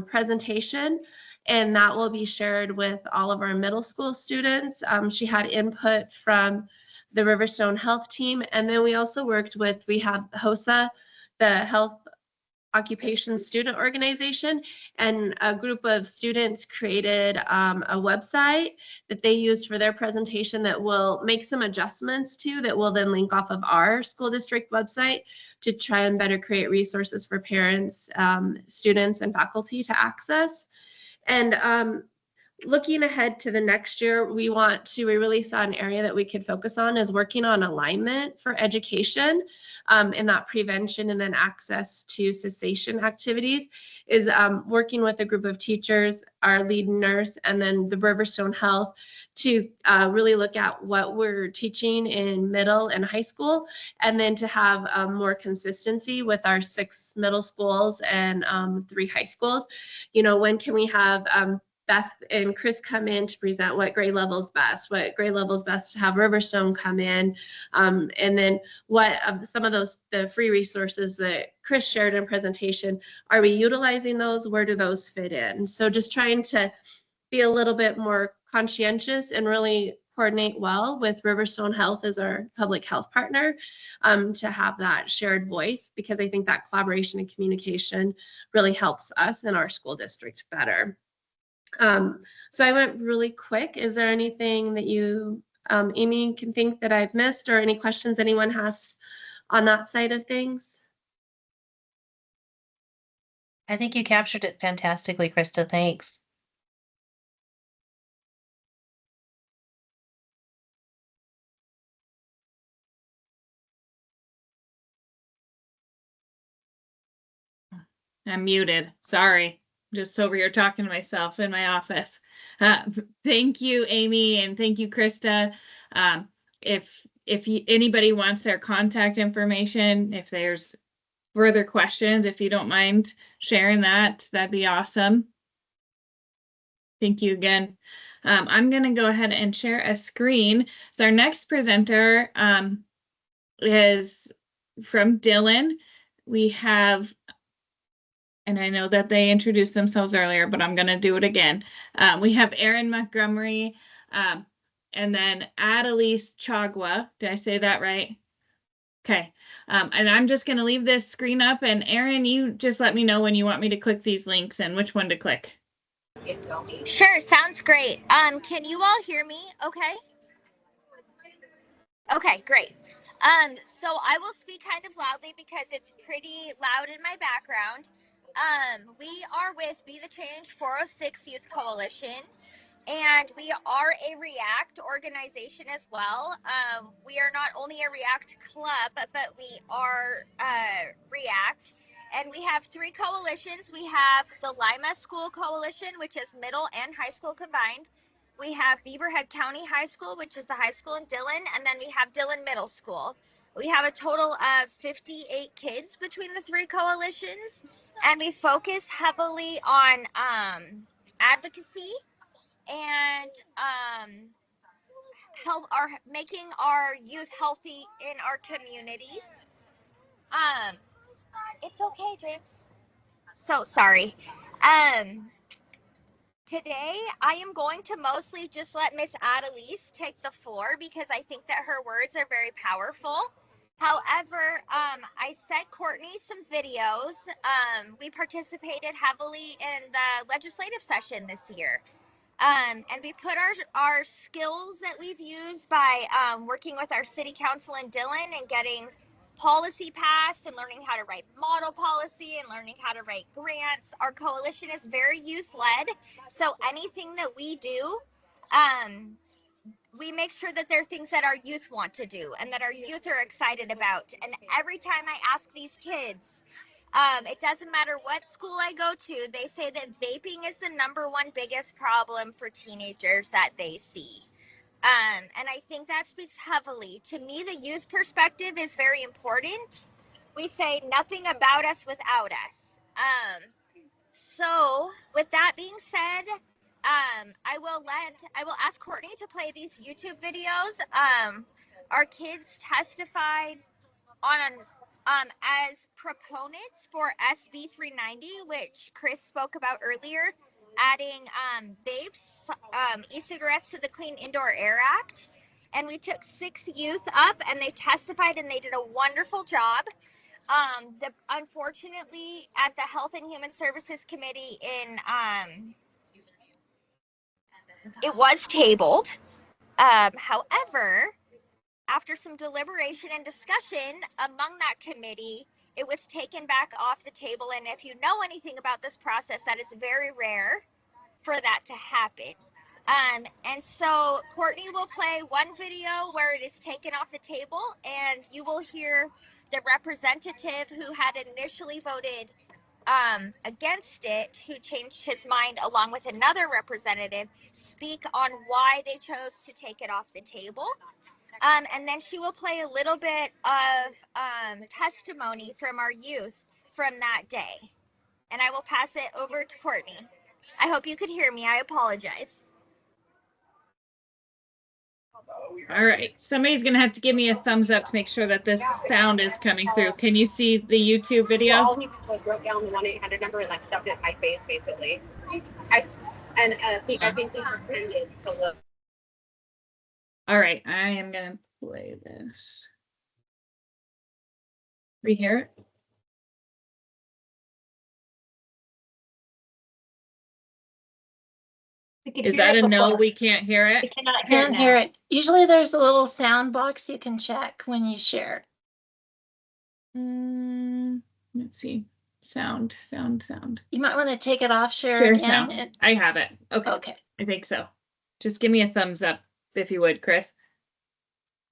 presentation, and that will be shared with all of our middle school students. She had input from the Riverstone Health team, and then we also worked with, we have HOSA, the Health Occupation Student Organization, and a group of students created a website that they used for their presentation that will make some adjustments to, that will then link off of our school district website to try and better create resources for parents, students, and faculty to access. And looking ahead to the next year, we really saw an area that we could focus on is working on alignment for education, in that prevention and then access to cessation activities is working with a group of teachers, our lead nurse, and then the Riverstone Health to really look at what we're teaching in middle and high school, and then to have more consistency with our 6 middle schools and 3 high schools. You know, when can we have Beth and Chris come in to present what grade level is best, to have Riverstone come in, and then what of some of the free resources that Chris shared in presentation, are we utilizing those? Where do those fit in? So just trying to be a little bit more conscientious and really coordinate well with Riverstone Health as our public health partner, to have that shared voice, because I think that collaboration and communication really helps us in our school district better. So I went really quick. Is there anything that you, Amy, can think that I've missed, or any questions anyone has on that side of things? I think you captured it fantastically, Krista. Thanks. I'm muted. Sorry. Just over here talking to myself in my office. Thank you, Amy, and thank you, Krista. If anybody wants their contact information, if there's further questions, if you don't mind sharing that, that'd be awesome. Thank you again. I'm going to go ahead and share a screen. So our next presenter is from Dillon. We have, and I know that they introduced themselves earlier, but I'm going to do it again. We have Erin Montgomery, and then Adelise Chagwa. Did I say that right? Okay. And I'm just going to leave this screen up, and Erin, you just let me know when you want me to click these links and which one to click. Sure, sounds great. Can you all hear me okay? Okay, great. So I will speak kind of loudly because it's pretty loud in my background. We are with Be the Change 406 Youth Coalition, and we are a REACT organization as well. We are not only a REACT club, but we are REACT. And we have 3 coalitions. We have the Lima School Coalition, which is middle and high school combined. We have Beaverhead County High School, which is the high school in Dillon, and then we have Dillon Middle School. We have a total of 58 kids between the 3 coalitions, and we focus heavily on advocacy and making our youth healthy in our communities. It's okay, James. So sorry. Today, I am going to mostly just let Miss Adelise take the floor because I think that her words are very powerful. However, I sent Courtney some videos. We participated heavily in the legislative session this year. And we put our skills that we've used by working with our city council in Dillon and getting policy passed and learning how to write model policy and learning how to write grants. Our coalition is very youth-led, so anything that we do, we make sure that there are things that our youth want to do and that our youth are excited about. And every time I ask these kids, it doesn't matter what school I go to, they say that vaping is the #1 biggest problem for teenagers that they see. And I think that speaks heavily. To me, the youth perspective is very important. We say nothing about us without us. So with that being said, I will ask Courtney to play these YouTube videos. Our kids testified on as proponents for SB 390, which Chris spoke about earlier, adding vapes, e-cigarettes to the Clean Indoor Air Act. And we took 6 youth up and they testified and they did a wonderful job. Unfortunately, at the Health and Human Services Committee it was tabled. However, after some deliberation and discussion among that committee, it was taken back off the table. And if you know anything about this process, that is very rare for that to happen. And so Courtney will play one video where it is taken off the table, and you will hear the representative who had initially voted against it, who changed his mind along with another representative, speak on why they chose to take it off the table. And then she will play a little bit of testimony from our youth from that day. And I will pass it over to Courtney. I hope you could hear me. I apologize. All right. Somebody's going to have to give me a thumbs up to make sure that this sound is coming through. Can you see the YouTube video? Well, all he like wrote down the 1-800 number and like shoved it in my face, basically. I think he pretended to look. All right. I am going to play this. We hear it? Is that a no? We can't hear it? Can't hear it. Usually there's a little sound box you can check when you share. Let's see. Sound. You might want to take it off, share Share again. sound. I have it. Okay. I think so. Just give me a thumbs up if you would, Chris.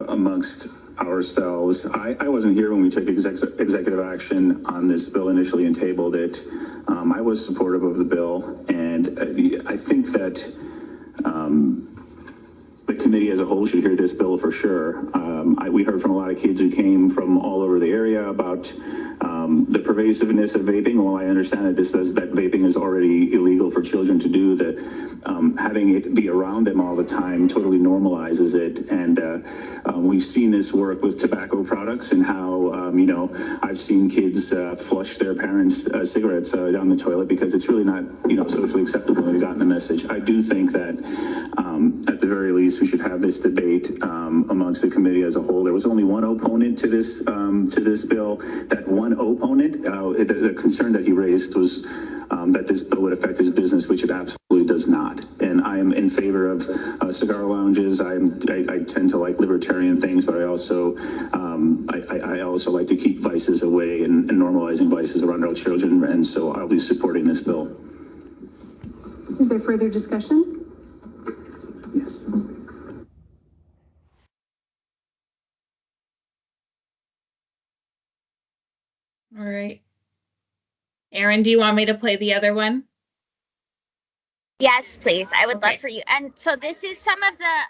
Amongst ourselves, I wasn't here when we took executive action on this bill initially and tabled it. I was supportive of the bill, and I think that the committee as a whole should hear this bill for sure. We heard from a lot of kids who came from all over the area about the pervasiveness of vaping. While I understand that that vaping is already illegal for children to do, that having it be around them all the time totally normalizes it. And we've seen this work with tobacco products and how, I've seen kids flush their parents' cigarettes down the toilet because it's really not, socially acceptable. They've gotten the message. I do think that at the very least, we should have this debate amongst the committee as a whole. There was only one opponent to this bill. That one opponent, the concern that he raised was that this bill would affect his business, which it absolutely does not. And I am in favor of cigar lounges. I tend to like libertarian things, but I also like to keep vices away and normalizing vices around our children. And so I'll be supporting this bill. Is there further discussion? Yes. All right. Erin, do you want me to play the other one? Yes, please. I would love for you. And so this is some of the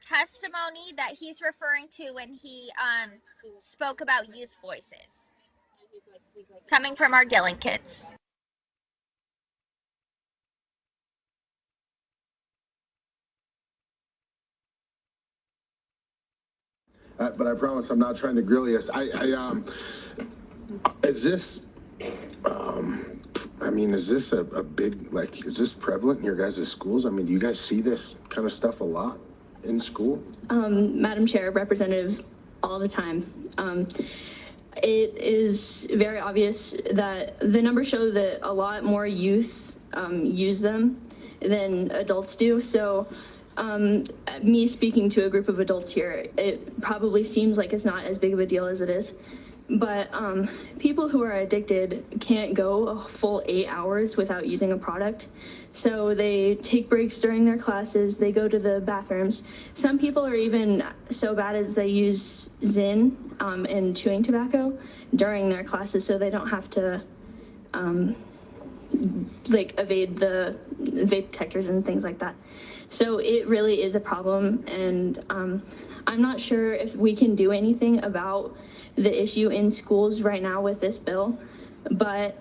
testimony that he's referring to when he spoke about youth voices coming from our Dillon kids. But I promise I'm not trying to grill you. Is this, is this a big, is this prevalent in your guys' schools? Do you guys see this kind of stuff a lot in school? Madam Chair, Representative, all the time. It is very obvious that the numbers show that a lot more youth use them than adults do. So me speaking to a group of adults here, it probably seems like it's not as big of a deal as it is. But people who are addicted can't go a full 8 hours without using a product. So they take breaks during their classes, they go to the bathrooms. Some people are even so bad as they use Zyn and chewing tobacco during their classes so they don't have to evade the vape detectors and things like that. So it really is a problem, and I'm not sure if we can do anything about the issue in schools right now with this bill, but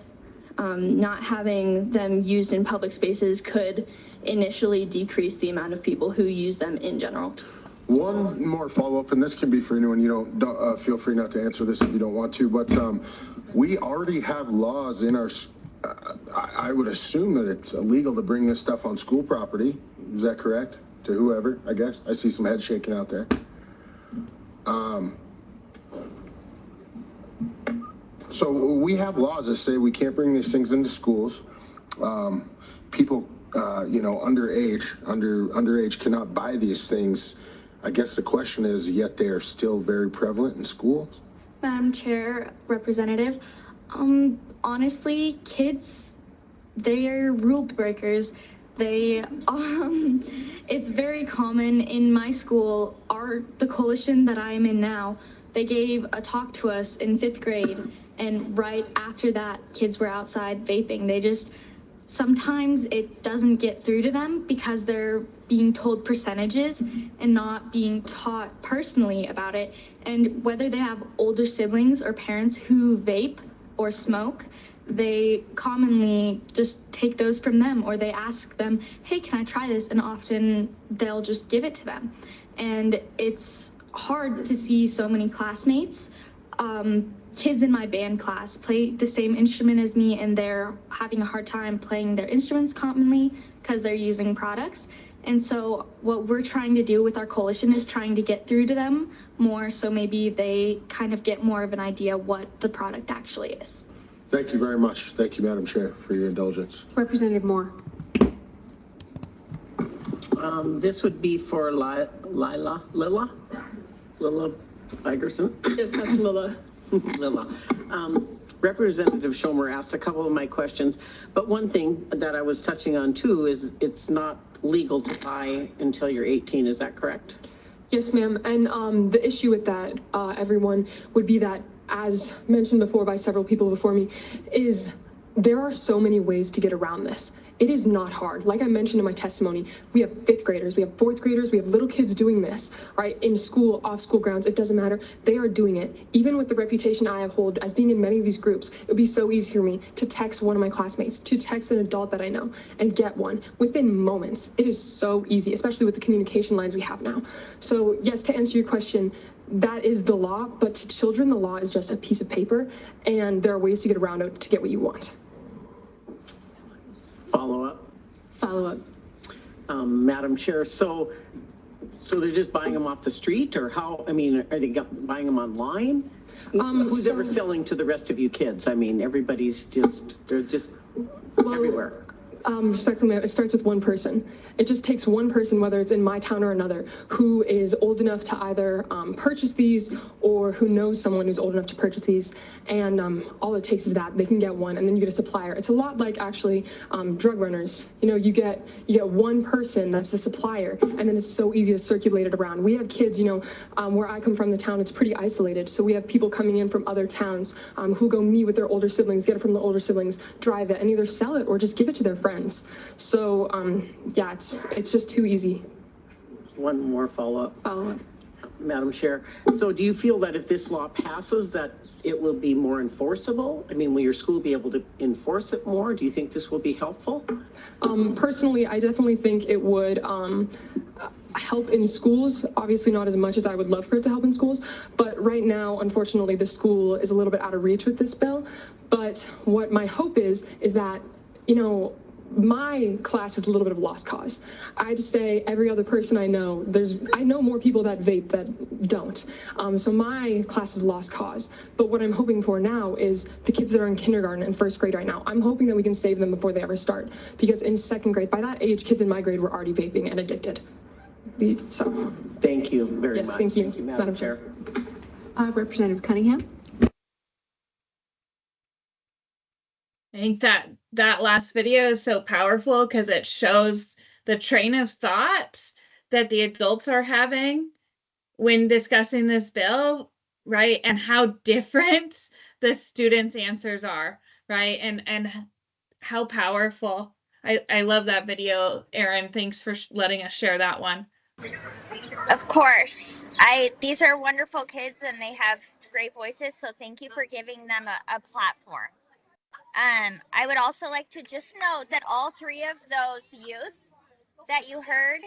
not having them used in public spaces could initially decrease the amount of people who use them in general. One more follow-up, and this can be for anyone. You don't feel free not to answer this if you don't want to, but we already have laws in our I would assume that it's illegal to bring this stuff on school property. Is that correct? To whoever, I guess. I see some heads shaking out there. So we have laws that say we can't bring these things into schools. People, underage cannot buy these things. I guess the question is, yet they are still very prevalent in schools. Madam Chair, Representative, honestly, kids, they are rule breakers. They, it's very common in my school. The coalition that I am in now, they gave a talk to us in 5th grade, and right after that, kids were outside vaping. Sometimes it doesn't get through to them because they're being told percentages and not being taught personally about it. And whether they have older siblings or parents who vape or smoke, they commonly just take those from them, or they ask them, hey, can I try this? And often they'll just give it to them. And it's hard to see so many classmates, kids in my band class play the same instrument as me, and they're having a hard time playing their instruments commonly because they're using products. And so what we're trying to do with our coalition is trying to get through to them more, so maybe they kind of get more of an idea what the product actually is. Thank you very much. Thank you, Madam Chair, for your indulgence. Representative Moore. This would be for Lila Igerson. Yes, that's Lila. Lila. Representative Schomer asked a couple of my questions, but one thing that I was touching on too is it's not legal to buy until you're 18. Is that correct? Yes, ma'am. And the issue with that, everyone, would be that, as mentioned before by several people before me, is there are so many ways to get around this. It is not hard. Like I mentioned in my testimony, we have 5th graders, we have 4th graders, we have little kids doing this, right? In school, off school grounds, it doesn't matter. They are doing it. Even with the reputation I have hold as being in many of these groups, it would be so easy for me to text one of my classmates, to text an adult that I know and get one within moments. It is so easy, especially with the communication lines we have now. So yes, to answer your question, that is the law, but to children, the law is just a piece of paper, and there are ways to get around it to get what you want. Follow up. Madam Chair, so they're just buying them off the street, or how? I mean, are they buying them online? Who's ever selling to the rest of you kids? I mean, they're just everywhere. Respectfully, ma'am, it starts with one person. It just takes one person, whether it's in my town or another, who is old enough to either purchase these or who knows someone who's old enough to purchase these. And all it takes is that they can get one, and then you get a supplier. It's a lot like actually drug runners. You know, you get one person that's the supplier, and then it's so easy to circulate it around. We have kids, you know, where I come from, the town, it's pretty isolated. So we have people coming in from other towns who go meet with their older siblings, get it from the older siblings, drive it, and either sell it or just give it to their friends. So yeah, it's just too easy. One more follow-up. Madam Chair, so do you feel that if this law passes that it will be more enforceable? I mean, will your school be able to enforce it more? Do you think this will be helpful? Personally, I definitely think it would help in schools. Obviously not as much as I would love for it to help in schools, but right now, unfortunately, the school is a little bit out of reach with this bill. But what my hope is that, you know, my class is a little bit of a lost cause. I'd say every other person I know, I know more people that vape that don't. So my class is a lost cause. But what I'm hoping for now is the kids that are in kindergarten and 1st grade right now, I'm hoping that we can save them before they ever start. Because in 2nd grade, by that age, kids in my grade were already vaping and addicted. So. Thank you very much. Yes, thank you, Madam Chair. Representative Cunningham. I think that last video is so powerful because it shows the train of thought that the adults are having when discussing this bill, right? And how different the students' answers are, right? And how powerful. I love that video, Erin. Thanks for letting us share that one. Of course. These are wonderful kids and they have great voices, so thank you for giving them a platform. I would also like to just note that all 3 of those youth that you heard,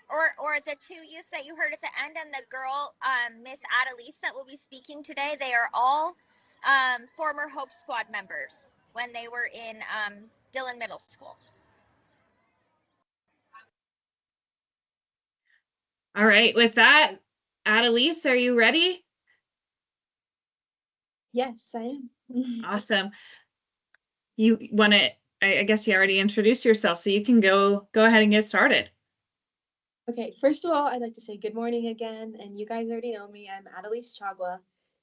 or the 2 youth that you heard at the end, and the girl, Miss Adelise, that will be speaking today, they are all former Hope Squad members when they were in Dillon Middle School. All right, with that, Adelise, are you ready? Yes, I am. Awesome. You want to, I guess you already introduced yourself, so you can go ahead and get started. Okay, first of all, I'd like to say good morning again, and you guys already know me. I'm Adelise Chagua.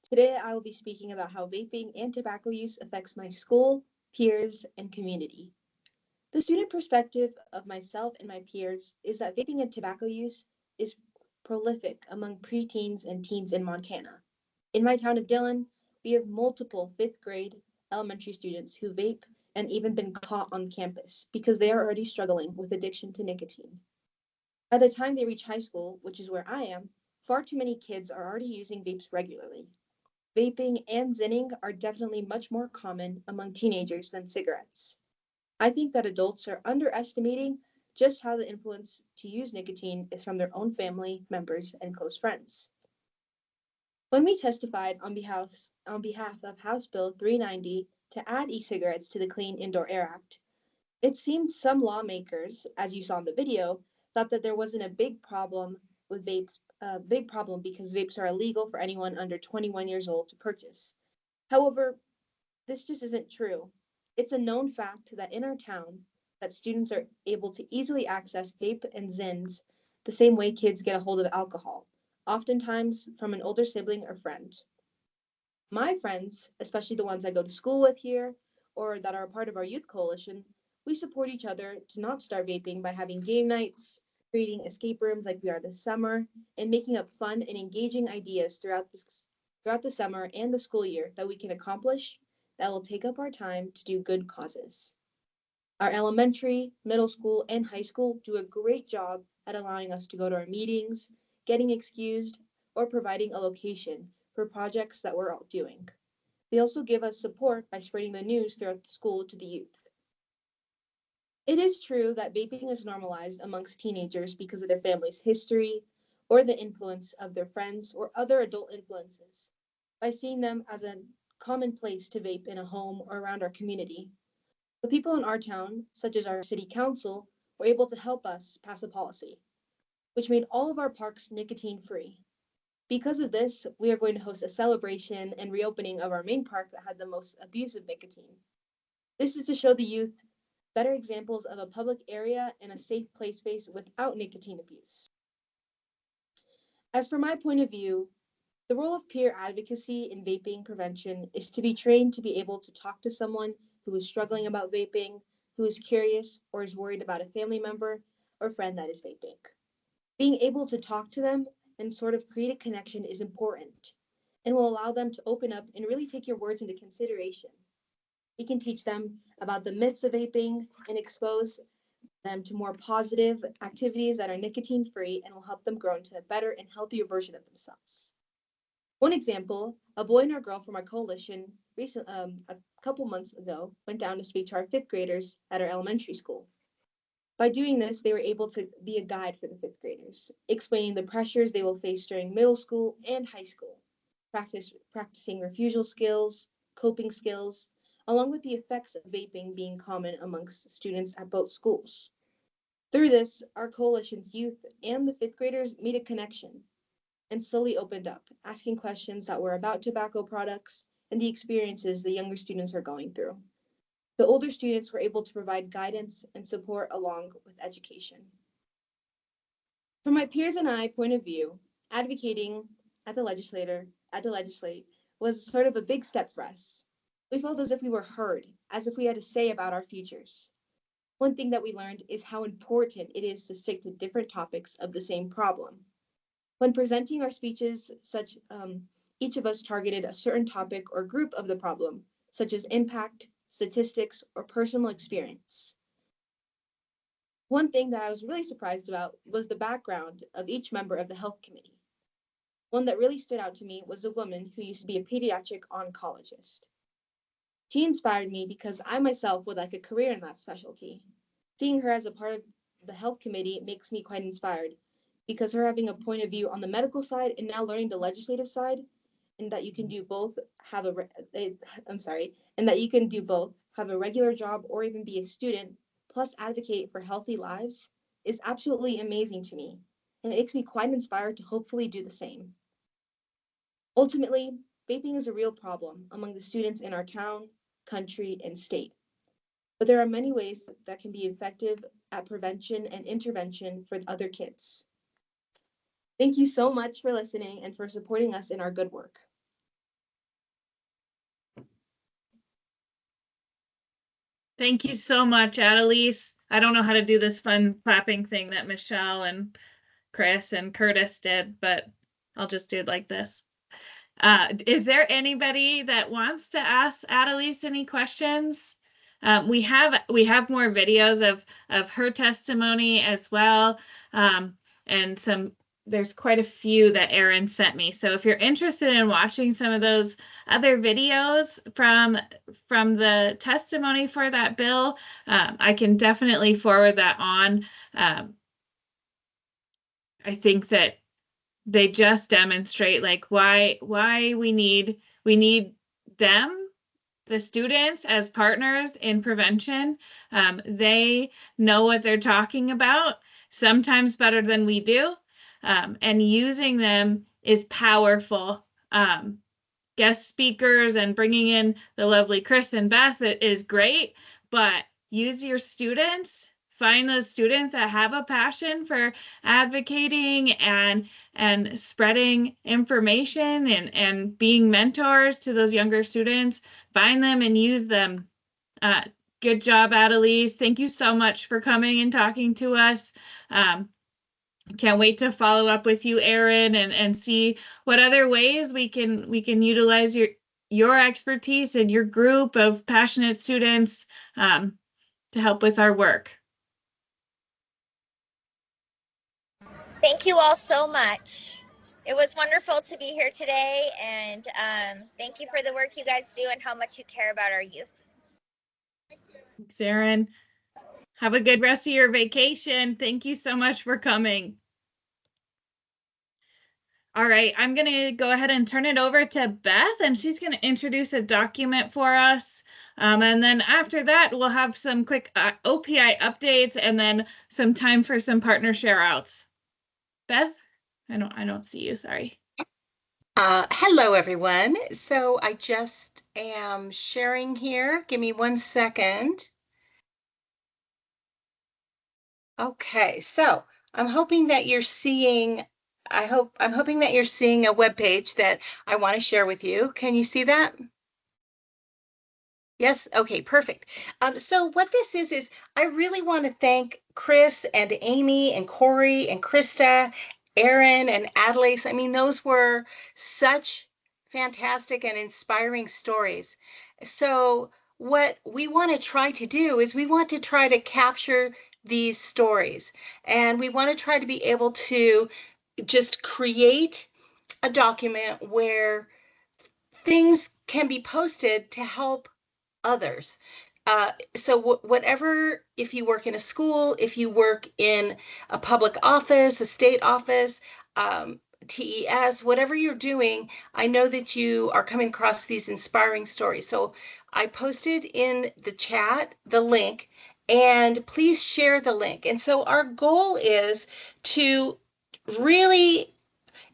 Today, I will be speaking about how vaping and tobacco use affects my school, peers, and community. The student perspective of myself and my peers is that vaping and tobacco use is prolific among preteens and teens in Montana. In my town of Dillon, we have multiple fifth grade elementary students who vape and even been caught on campus because they are already struggling with addiction to nicotine. By the time they reach high school, which is where I am, far too many kids are already using vapes regularly. Vaping and zinning are definitely much more common among teenagers than cigarettes. I think that adults are underestimating just how the influence to use nicotine is from their own family members and close friends. When we testified on behalf of House Bill 390 to add e-cigarettes to the Clean Indoor Air Act, it seemed some lawmakers, as you saw in the video, thought that there wasn't a big problem with vapes, big problem because vapes are illegal for anyone under 21 years old to purchase. However, this just isn't true. It's a known fact that in our town, that students are able to easily access vape and zins the same way kids get a hold of alcohol, oftentimes from an older sibling or friend. My friends, especially the ones I go to school with here or that are a part of our youth coalition, we support each other to not start vaping by having game nights, creating escape rooms like we are this summer, and making up fun and engaging ideas throughout the summer and the school year that we can accomplish that will take up our time to do good causes. Our elementary, middle school, and high school do a great job at allowing us to go to our meetings, getting excused, or providing a location for projects that we're all doing. They also give us support by spreading the news throughout the school to the youth. It is true that vaping is normalized amongst teenagers because of their family's history or the influence of their friends or other adult influences, by seeing them as a common place to vape in a home or around our community. The people in our town, such as our city council, were able to help us pass a policy, which made all of our parks nicotine free. Because of this, we are going to host a celebration and reopening of our main park that had the most abuse of nicotine. This is to show the youth better examples of a public area and a safe play space without nicotine abuse. As for my point of view, the role of peer advocacy in vaping prevention is to be trained to be able to talk to someone who is struggling about vaping, who is curious or is worried about a family member or friend that is vaping. Being able to talk to them and sort of create a connection is important and will allow them to open up and really take your words into consideration. We can teach them about the myths of vaping and expose them to more positive activities that are nicotine free and will help them grow into a better and healthier version of themselves. One example, a boy and a girl from our coalition a couple months ago went down to speak to our fifth graders at our elementary school. By doing this, they were able to be a guide for the fifth graders, explaining the pressures they will face during middle school and high school, practicing refusal skills, coping skills, along with the effects of vaping being common amongst students at both schools. Through this, our coalition's youth and the fifth graders made a connection and slowly opened up, asking questions that were about tobacco products and the experiences the younger students are going through. The older students were able to provide guidance and support along with education. From my peers and I point of view, advocating at the legislate was sort of a big step for us. We felt as if we were heard, as if we had a say about our futures. One thing that we learned is how important it is to stick to different topics of the same problem. When presenting our speeches, each of us targeted a certain topic or group of the problem, such as impact, statistics, or personal experience. One thing that I was really surprised about was the background of each member of the health committee. One that really stood out to me was a woman who used to be a pediatric oncologist. She inspired me because I myself would like a career in that specialty. Seeing her as a part of the health committee makes me quite inspired because her having a point of view on the medical side and now learning the legislative side, and that you can do both have and that you can do both, have a regular job or even be a student, plus advocate for healthy lives is absolutely amazing to me. And it makes me quite inspired to hopefully do the same. Ultimately, vaping is a real problem among the students in our town, country, and state. But there are many ways that can be effective at prevention and intervention for other kids. Thank you so much for listening and for supporting us in our good work. Thank you so much, Annalise. I don't know how to do this fun clapping thing that Michelle and Chris and Curtis did, but I'll just do it like this. Is there anybody that wants to ask Annalise any questions? We have more videos of her testimony as well, and there's quite a few that Erin sent me. So if you're interested in watching some of those other videos from the testimony for that bill, I can definitely forward that on. I think that they just demonstrate like why we need them, the students, as partners in prevention. They know what they're talking about, sometimes better than we do, and using them is powerful. Guest speakers and bringing in the lovely Chris and Beth is great, but use your students. Find those students that have a passion for advocating and spreading information and being mentors to those younger students. Find them and use them. Good job, Annalise. Thank you so much for coming and talking to us. Can't wait to follow up with you, Erin, and see what other ways we can utilize your expertise and your group of passionate students to help with our work. Thank you all so much. It was wonderful to be here today, and thank you for the work you guys do and how much you care about our youth. Thanks, Erin. Have a good rest of your vacation. Thank you so much for coming. All right, I'm going to go ahead and turn it over to Beth, and she's going to introduce a document for us. And then after that, we'll have some quick OPI updates and then some time for some partner share outs. Beth, I don't see you, sorry. Hello, everyone. So I just am sharing here. Give me 1 second. Okay, so I'm hoping that you're seeing, I'm hoping that you're seeing a web page that I want to share with you. Can you see that? Yes, okay, perfect. So what this is I really want to thank Chris and Amy and Corey and Krista, Erin and Adelaide. I mean, those were such fantastic and inspiring stories. So what we want to try to do is we want to try to capture these stories, and we want to try to be able to just create a document where things can be posted to help others. So whatever, if you work in a school, if you work in a public office, a state office, TES, whatever you're doing, I know that you are coming across these inspiring stories. So I posted in the chat the link, and please share the link. And so our goal is to really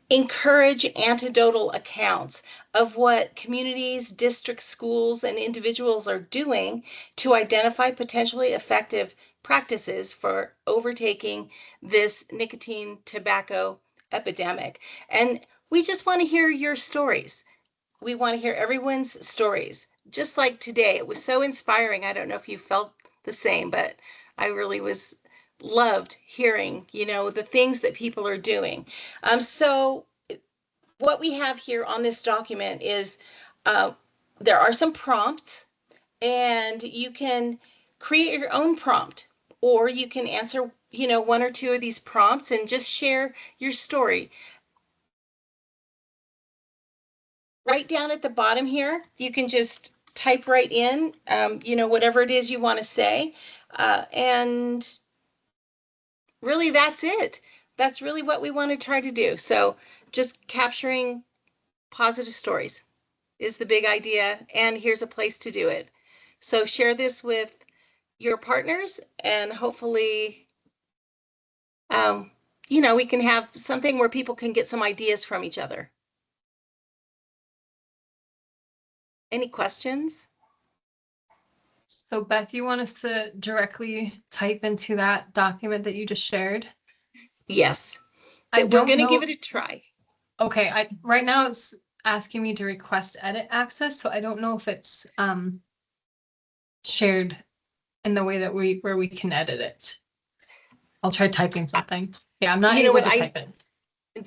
encourage anecdotal accounts of what communities, districts, schools, and individuals are doing to identify potentially effective practices for overtaking this nicotine tobacco epidemic. And we just want to hear your stories. We want to hear everyone's stories. Just like today, it was so inspiring. I don't know if you felt the same, but I really loved hearing, the things that people are doing. So what we have here on this document is there are some prompts, and you can create your own prompt, or you can answer, 1 or 2 of these prompts and just share your story. Right down at the bottom here, you can just type right in, whatever it is you want to say. And really, that's it. That's really what we want to try to do. So just capturing positive stories is the big idea, and here's a place to do it. So share this with your partners, and hopefully, we can have something where people can get some ideas from each other. Any questions? So Beth, you want us to directly type into that document that you just shared? Yes. We're going to give it a try. Okay, right now it's asking me to request edit access, so I don't know if it's shared in the way that where we can edit it. I'll try typing something. Yeah, I'm not You know able what, to type it.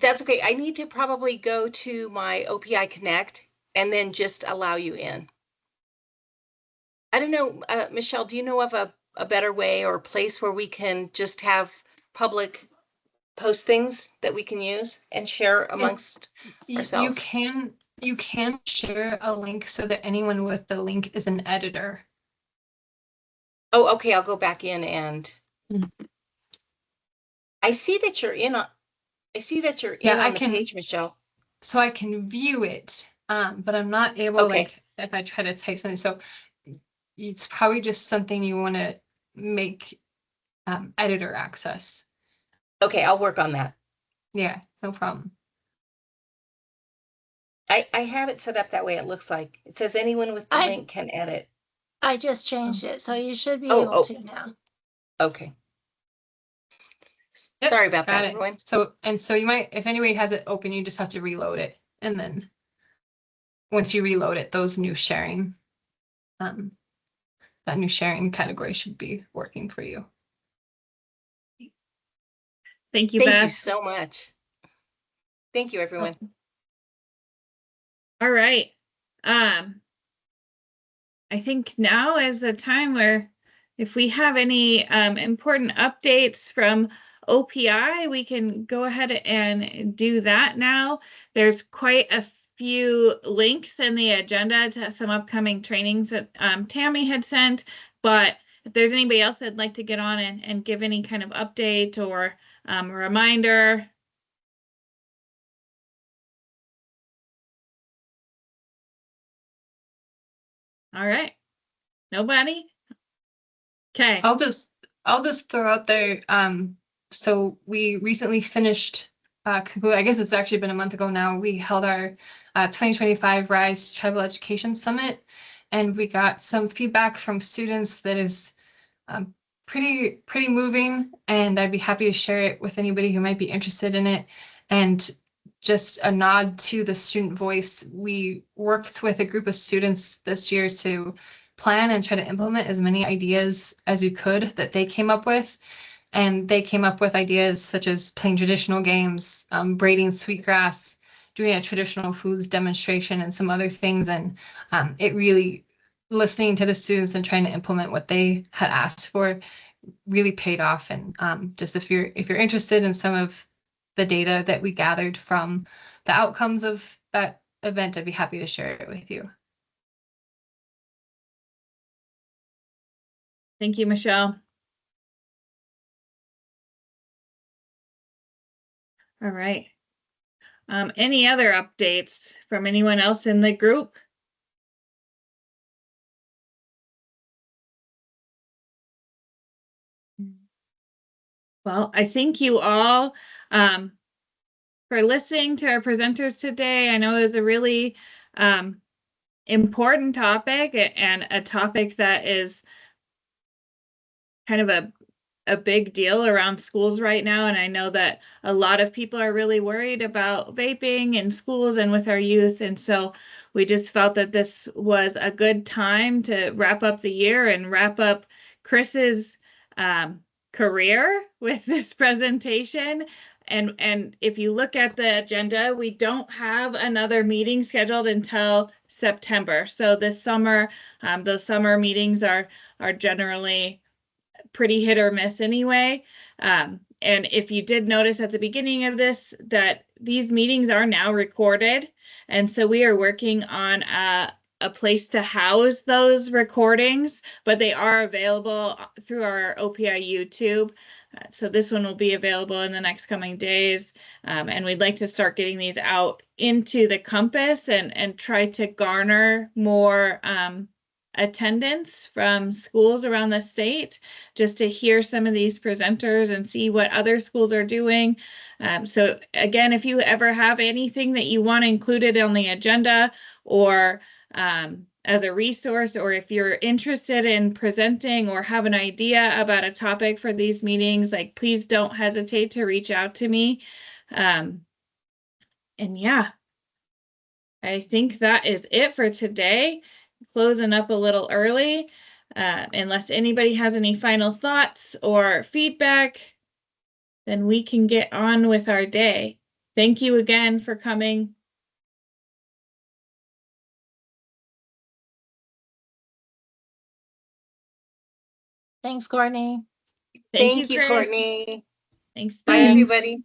That's okay. I need to probably go to my OPI Connect and then just allow you in. I don't know, Michelle, do you know of a better way or place where we can just have public post things that we can use and share amongst ourselves? You can share a link so that anyone with the link is an editor. Oh, okay, I'll go back in and I see that you're in on the page, Michelle. So I can view it, but I'm not able, like, if I try to type something. So it's probably just something you want to make editor access. Okay, I'll work on that. Yeah, no problem. I have it set up that way. It looks like it says anyone with the link can edit. I just changed it, so you should be able to now. Okay. Yep, Sorry about that, it. everyone. So you might, if anybody has it open, you just have to reload it, and then once you reload it, those new sharing, that new sharing category should be working for you. Thank you, Thank Beth. you so much. Thank you, everyone. All right. I think now is the time where if we have any important updates from OPI, we can go ahead and do that now. There's quite a few links in the agenda to some upcoming trainings that Tammy had sent, but if there's anybody else that'd like to get on and give any kind of update or a reminder. All right. Nobody? Okay. I'll just throw out there, so we recently finished, I guess it's actually been a month ago now, we held our 2025 RISE Tribal Education Summit, and we got some feedback from students that is pretty moving, and I'd be happy to share it with anybody who might be interested in it. And just a nod to the student voice, we worked with a group of students this year to plan and try to implement as many ideas as you could that they came up with. And they came up with ideas such as playing traditional games, braiding sweetgrass, doing a traditional foods demonstration, and some other things. And it really, listening to the students and trying to implement what they had asked for really paid off. And just if you're interested in some of the data that we gathered from the outcomes of that event, I'd be happy to share it with you. Thank you, Michelle. All right. Any other updates from anyone else in the group? Well, I thank you all for listening to our presenters today. I know it was a really important topic and a topic that is kind of a big deal around schools right now. And I know that a lot of people are really worried about vaping in schools and with our youth. And so we just felt that this was a good time to wrap up the year and wrap up Chris's career with this presentation. And if you look at the agenda, we don't have another meeting scheduled until September. So this summer, those summer meetings are generally pretty hit or miss anyway. And if you did notice at the beginning of this, that these meetings are now recorded. And so we are working on a place to house those recordings, but they are available through our OPI YouTube. So this one will be available in the next coming days. And we'd like to start getting these out into the Compass and try to garner more attendance from schools around the state, just to hear some of these presenters and see what other schools are doing. So again, if you ever have anything that you want included on the agenda or as a resource, or if you're interested in presenting or have an idea about a topic for these meetings, like, please don't hesitate to reach out to me. And yeah, I think that is it for today. Closing up a little early. Unless anybody has any final thoughts or feedback, then we can get on with our day. Thank you again for coming. Thanks, Courtney. Thank you, Thank you, Chris. Courtney. Thanks. Bye, Thanks. everybody.